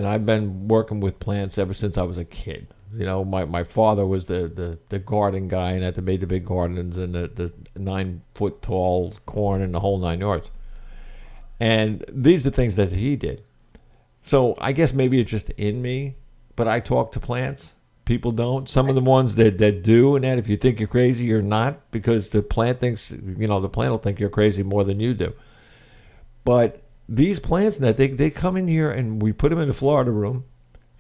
I've been working with plants ever since I was a kid. My father was the garden guy, and that made the big gardens and the 9-foot tall corn and the whole 9 yards. And these are things that he did. So I guess maybe it's just in me, but I talk to plants. People don't. Some of the ones that do, and that if you think you're crazy, you're not, because the plant thinks, the plant will think you're crazy more than you do. But these plants, they come in here, and we put them in the Florida room.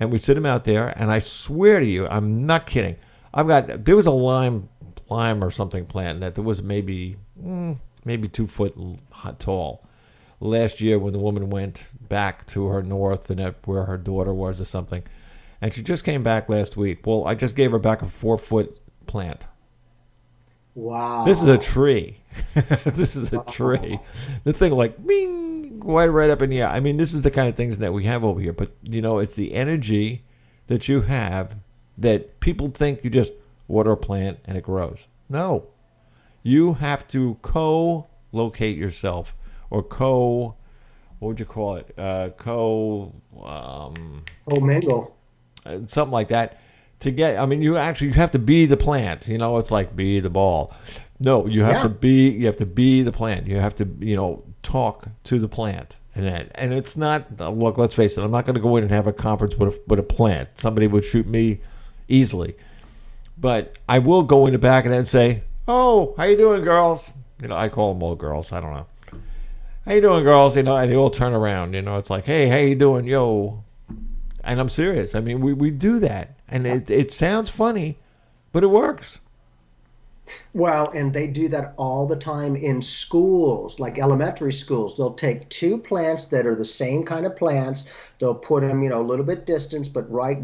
And we sit them out there, and I swear to you, I'm not kidding. There was a lime or something plant that there was maybe 2 foot tall. Last year when the woman went back to her north and where her daughter was or something, and she just came back last week. Well, I just gave her back a 4-foot plant. Wow. This is a tree. This is a tree. The thing like, bing, right up in the air. I mean, this is the kind of things that we have over here. But, it's the energy that you have that people think you just water a plant and it grows. No. You have to co-locate yourself or what would you call it? Mingle. Something like that. You have to be the plant. It's like be the ball. No, you have to be the plant. You have to, talk to the plant. And it's not, look, let's face it, I'm not going to go in and have a conference with a plant. Somebody would shoot me easily. But I will go in the back and then say, "Oh, how you doing, girls?" I call them all girls. I don't know. "How you doing, girls?" And they all turn around. It's like, "Hey, how you doing, yo?" And I'm serious. I mean, we do that. And it sounds funny, but it works. Well, and they do that all the time in schools, like elementary schools. They'll take two plants that are the same kind of plants. They'll put them, a little bit distance, but right,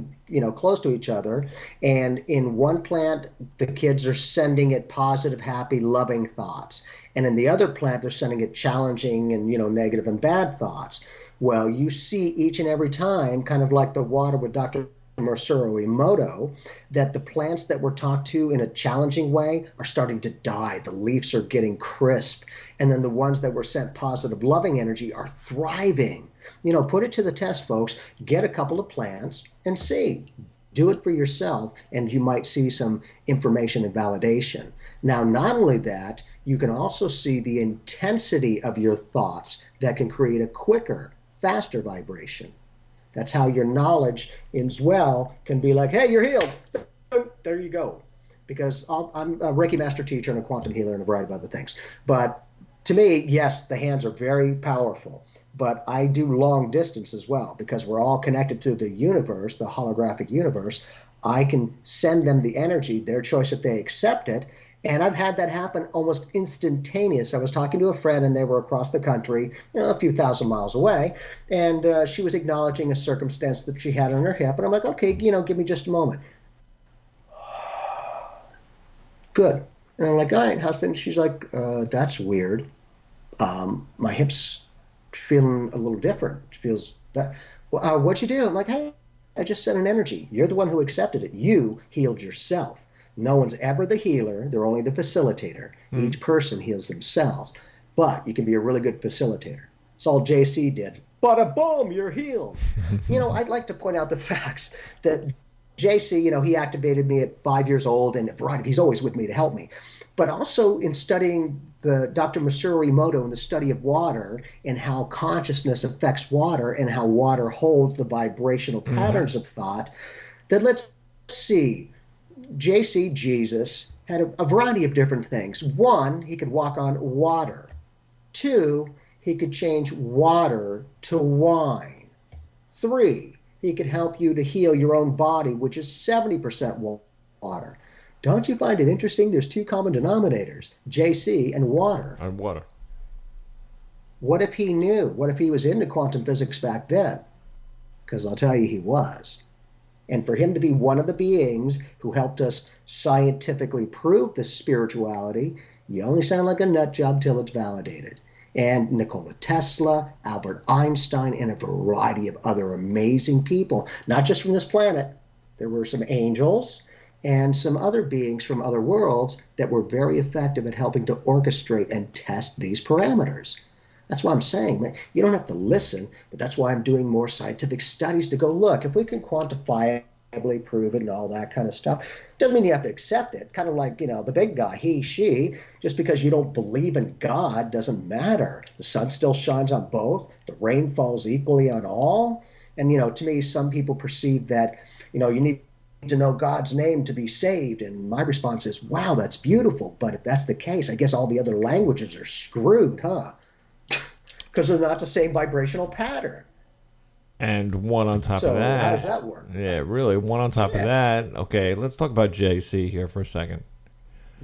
close to each other. And in one plant, the kids are sending it positive, happy, loving thoughts. And in the other plant, they're sending it challenging and, negative and bad thoughts. Well, you see each and every time, kind of like the water with Dr. Masaru Emoto, that the plants that were talked to in a challenging way are starting to die. The leaves are getting crisp. And then the ones that were sent positive, loving energy are thriving. Put it to the test, folks. Get a couple of plants and see. Do it for yourself, and you might see some information and validation. Now, not only that, you can also see the intensity of your thoughts that can create a quicker, faster vibration. That's how your knowledge as well can be like, hey, you're healed. There you go. Because I'm a Reiki master teacher and a quantum healer and a variety of other things. But to me, yes, the hands are very powerful. But I do long distance as well because we're all connected to the universe, the holographic universe. I can send them the energy, their choice if they accept it. And I've had that happen almost instantaneous. I was talking to a friend, and they were across the country, a few thousand miles away, and she was acknowledging a circumstance that she had on her hip. And I'm like, okay, give me just a moment. Good. And I'm like, all right, how's things? She's like, that's weird. My hip's feeling a little different. It feels that. Well, what'd you do? I'm like, hey, I just sent an energy. You're the one who accepted it. You healed yourself. No one's ever the healer. They're only the facilitator. Each person heals themselves. But you can be a really good facilitator. It's all JC did. Bada boom, you're healed. I'd like to point out the facts that JC, he activated me at 5 years old, and he's always with me to help me. But also in studying the Dr. Masaru Emoto and the study of water and how consciousness affects water and how water holds the vibrational patterns of thought, that let's see. JC, Jesus, had a variety of different things. One, he could walk on water. Two, he could change water to wine. Three, he could help you to heal your own body, which is 70% water. Don't you find it interesting? There's two common denominators, JC and water. And water. What if he knew? What if he was into quantum physics back then? Because I'll tell you, he was. And for him to be one of the beings who helped us scientifically prove this spirituality, you only sound like a nut job till it's validated. And Nikola Tesla, Albert Einstein, and a variety of other amazing people, not just from this planet. There were some angels and some other beings from other worlds that were very effective at helping to orchestrate and test these parameters. That's why I'm saying, man, you don't have to listen, but that's why I'm doing more scientific studies to go, look, if we can quantifiably prove it and all that kind of stuff, doesn't mean you have to accept it. Kind of like, the big guy, he, she, just because you don't believe in God doesn't matter. The sun still shines on both. The rain falls equally on all. And, to me, some people perceive that, you need to know God's name to be saved. And my response is, wow, that's beautiful. But if that's the case, I guess all the other languages are screwed, huh? Because they're not the same vibrational pattern. And one on top of that. How does that work? Yeah, really. One on top of that. Okay, let's talk about JC here for a second.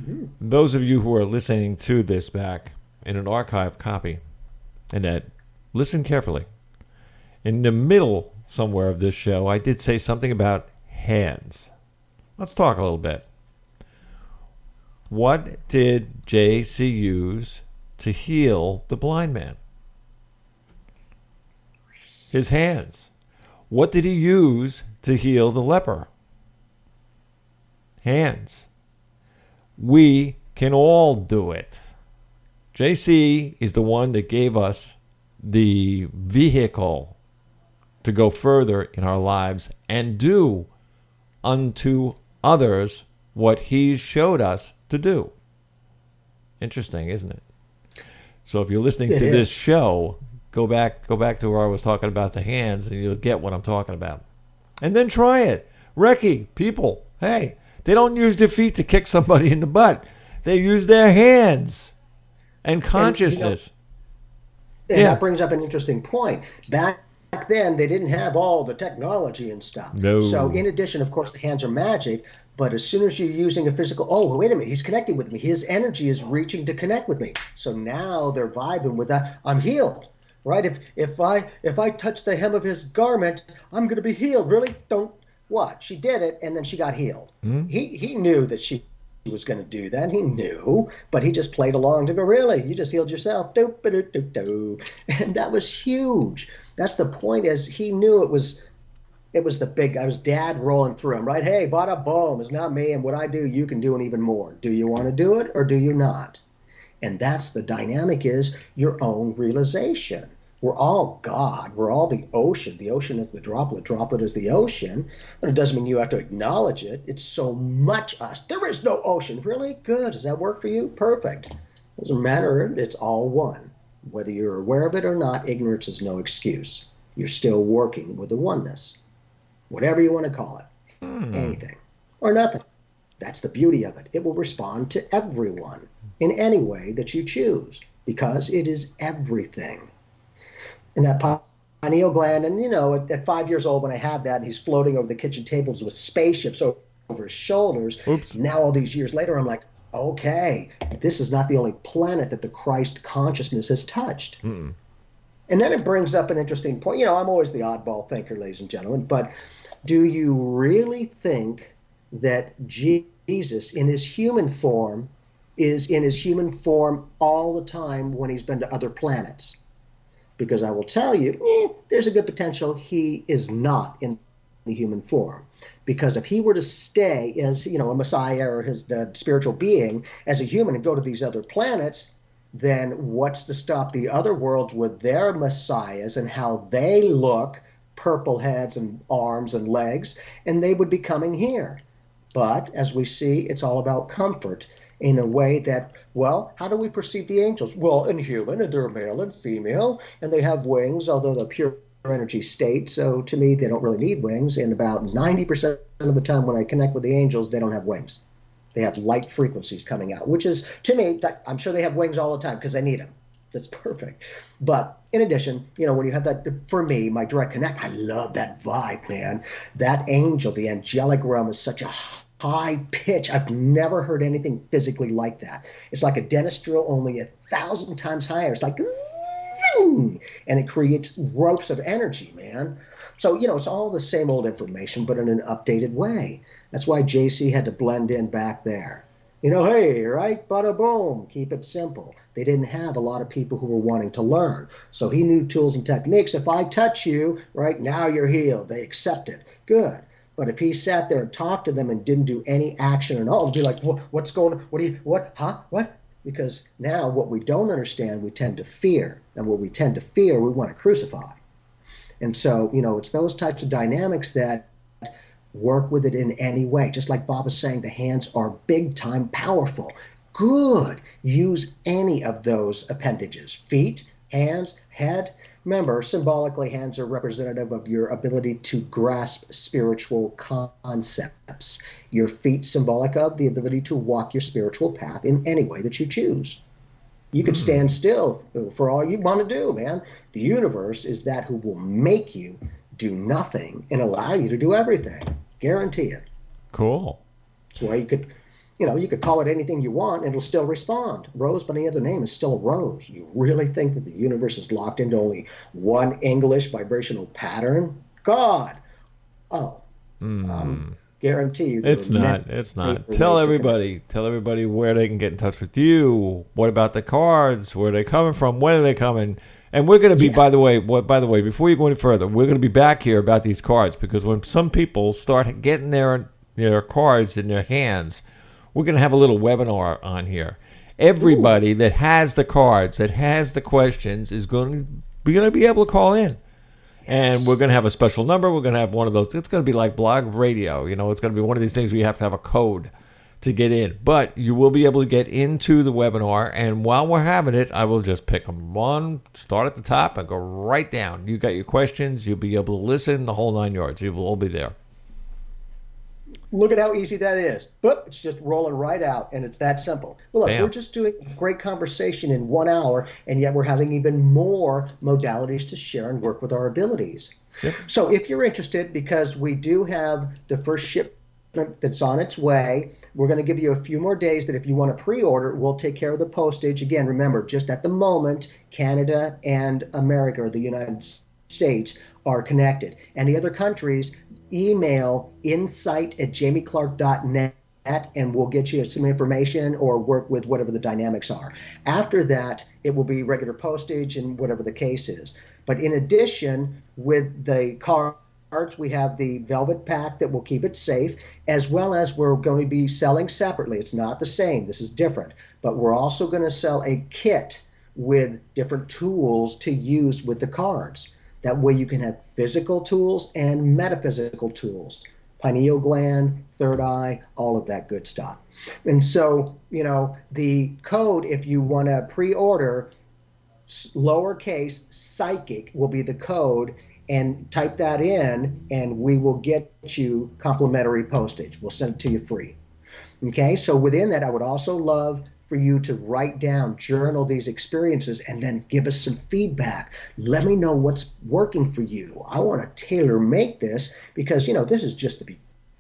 Mm-hmm. Those of you who are listening to this back in an archive copy, Annette, listen carefully. In the middle somewhere of this show, I did say something about hands. Let's talk a little bit. What did JC use to heal the blind man? His hands. What did he use to heal the leper? Hands. We can all do it. JC is the one that gave us the vehicle to go further in our lives and do unto others what he showed us to do. Interesting, isn't it? So if you're listening to this show, go back to where I was talking about the hands, and you'll get what I'm talking about. And then try it. Reiki, people, hey, they don't use their feet to kick somebody in the butt. They use their hands and consciousness. And that brings up an interesting point. Back then, they didn't have all the technology and stuff. No. So in addition, of course, the hands are magic, But as soon as you're using a physical, oh, wait a minute, he's connecting with me. His energy is reaching to connect with me. So now they're vibing with that. I'm healed, right? If I touch the hem of his garment, I'm going to be healed. Really? Don't. What? She did it, and then she got healed. He knew that she was going to do that. He knew, but he just played along to go, really? You just healed yourself. And that was huge. That's the point, is he knew it was the big, I was dad rolling through him, right? Hey, bada boom, it's not me, and what I do, you can do and even more. Do you want to do it or do you not? And that's the dynamic, is your own realization. We're all God. We're all the ocean. The ocean is the droplet. Droplet is the ocean. But it doesn't mean you have to acknowledge it. It's so much us. There is no ocean. Really? Good. Does that work for you? Perfect. Doesn't matter. It's all one. Whether you're aware of it or not, ignorance is no excuse. You're still working with the oneness. Whatever you want to call it. Anything. Or nothing. That's the beauty of it. It will respond to everyone in any way that you choose, because it is everything. And that pineal gland, and at 5 years old, when I had that, and he's floating over the kitchen tables with spaceships over his shoulders. Oops. Now all these years later, I'm like, okay, this is not the only planet that the Christ consciousness has touched. And then it brings up an interesting point. I'm always the oddball thinker, ladies and gentlemen, but do you really think that Jesus in his human form is in his human form all the time when he's been to other planets? Because I will tell you, there's a good potential he is not in the human form. Because if he were to stay as, a Messiah or the spiritual being as a human and go to these other planets, then what's to stop the other worlds with their messiahs and how they look, purple heads and arms and legs, and they would be coming here. But as we see, it's all about comfort in a way that, well, how do we perceive the angels? Well, in human, and they're male and female, and they have wings, although they're pure energy state. So to me, they don't really need wings. And about 90% of the time when I connect with the angels, they don't have wings. They have light frequencies coming out, which is, to me, I'm sure they have wings all the time because they need them. That's perfect. But in addition, when you have that, for me, my direct connect, I love that vibe, man. That angel, the angelic realm, is such a high pitch. I've never heard anything physically like that. It's like a dentist drill, only 1,000 times higher. It's like, zing, and it creates ropes of energy, man. So, it's all the same old information, but in an updated way. That's why JC had to blend in back there. Hey, right? Bada boom. Keep it simple. They didn't have a lot of people who were wanting to learn. So he knew tools and techniques. If I touch you, right, now you're healed. They accept it. Good. But if he sat there and talked to them and didn't do any action at all, it'd be like, what's going on? What? Because now what we don't understand, we tend to fear. And what we tend to fear, we want to crucify. And so, it's those types of dynamics that work with it in any way. Just like Bob was saying, the hands are big time powerful. Good. Use any of those appendages. Feet, hands, head. Remember, symbolically, hands are representative of your ability to grasp spiritual concepts. Your feet symbolic of the ability to walk your spiritual path in any way that you choose. You could stand still for all you want to do, man. The universe is that who will make you do nothing and allow you to do everything. Guarantee it. Cool. That's why you could call it anything you want and it'll still respond. Rose by any other name is still a rose. You really think that the universe is locked into only one English vibrational pattern? God. Oh. Guarantee you. It's not. Tell everybody where they can get in touch with you. What about the cards? Where are they coming from? When are they coming? And we're going to be, by the way, before you go any further, we're going to be back here about these cards, because when some people start getting their cards in their hands, we're going to have a little webinar on here. Everybody that has the cards, that has the questions, is going to be able to call in. And we're going to have a special number. We're going to have one of those. It's going to be like blog radio. It's going to be one of these things where you have to have a code to get in. But you will be able to get into the webinar. And while we're having it, I will just pick them one, start at the top, and go right down. You got your questions. You'll be able to listen the whole 9 yards. You will all be there. Look at how easy that is. But it's just rolling right out, and it's that simple. Well, look, we're just doing a great conversation in 1 hour, and yet we're having even more modalities to share and work with our abilities. Yep. So if you're interested, because we do have the first shipment that's on its way. We're going to give you a few more days that if you want to pre-order, we'll take care of the postage. Again, remember, just at the moment, Canada and America, or the United States, are connected. And the other countries, email insight@jamieclark.net, and we'll get you some information or work with whatever the dynamics are. After that, it will be regular postage and whatever the case is. But in addition, with the cards, we have the velvet pack that will keep it safe, as well as we're going to be selling separately. It's not the same. This is different. But we're also going to sell a kit with different tools to use with the cards. That way you can have physical tools and metaphysical tools. Pineal gland, third eye, all of that good stuff. And so, the code, if you want to pre-order, lowercase psychic will be the code, and type that in, and we will get you complimentary postage. We'll send it to you free. Okay, so within that, I would also love for you to write down, journal these experiences, and then give us some feedback. Let me know what's working for you. I want to tailor make this because, this is just the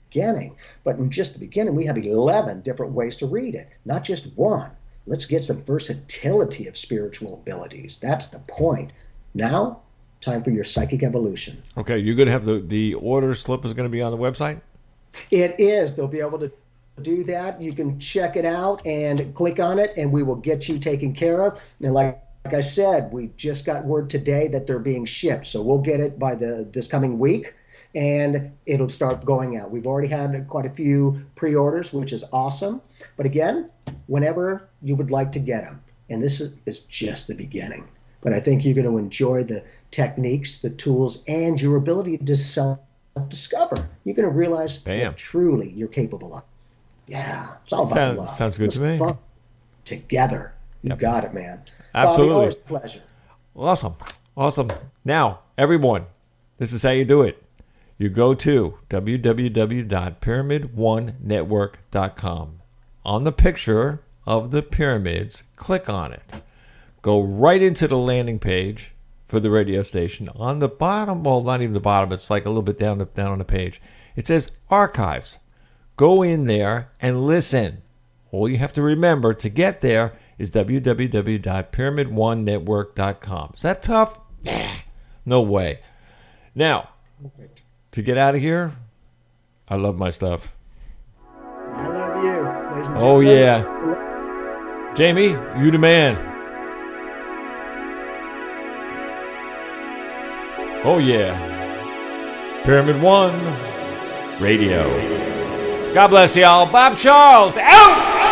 beginning. But in just the beginning, we have 11 different ways to read it, not just one. Let's get some versatility of spiritual abilities. That's the point. Now, time for your psychic evolution. Okay, you're going to have the order slip is going to be on the website? It is. They'll be able to do that. You can check it out and click on it, and we will get you taken care of. And like I said, we just got word today that they're being shipped, so we'll get it by this coming week, and it'll start going out. We've already had quite a few pre-orders, which is awesome. But again, whenever you would like to get them, and this is just the beginning. But I think you're going to enjoy the techniques, the tools, and your ability to self-discover. You're going to realize what truly you're capable of. Yeah, it's all about love. Sounds good to me. Fun together. You got it, man. Absolutely. Bobby, always a pleasure. Awesome. Now, everyone, this is how you do it. You go to www.pyramid1network.com. On the picture of the pyramids, click on it. Go right into the landing page for the radio station. On the bottom, well, not even the bottom, it's like a little bit down on the page. It says Archives. Go in there and listen. All you have to remember to get there is www.pyramid1network.com. Is that tough? Nah, no way. Now, to get out of here, I love my stuff. I love you. Oh, yeah. Jamie, you the man. Oh, yeah. Pyramid One Radio. God bless y'all. Bob Charles, out!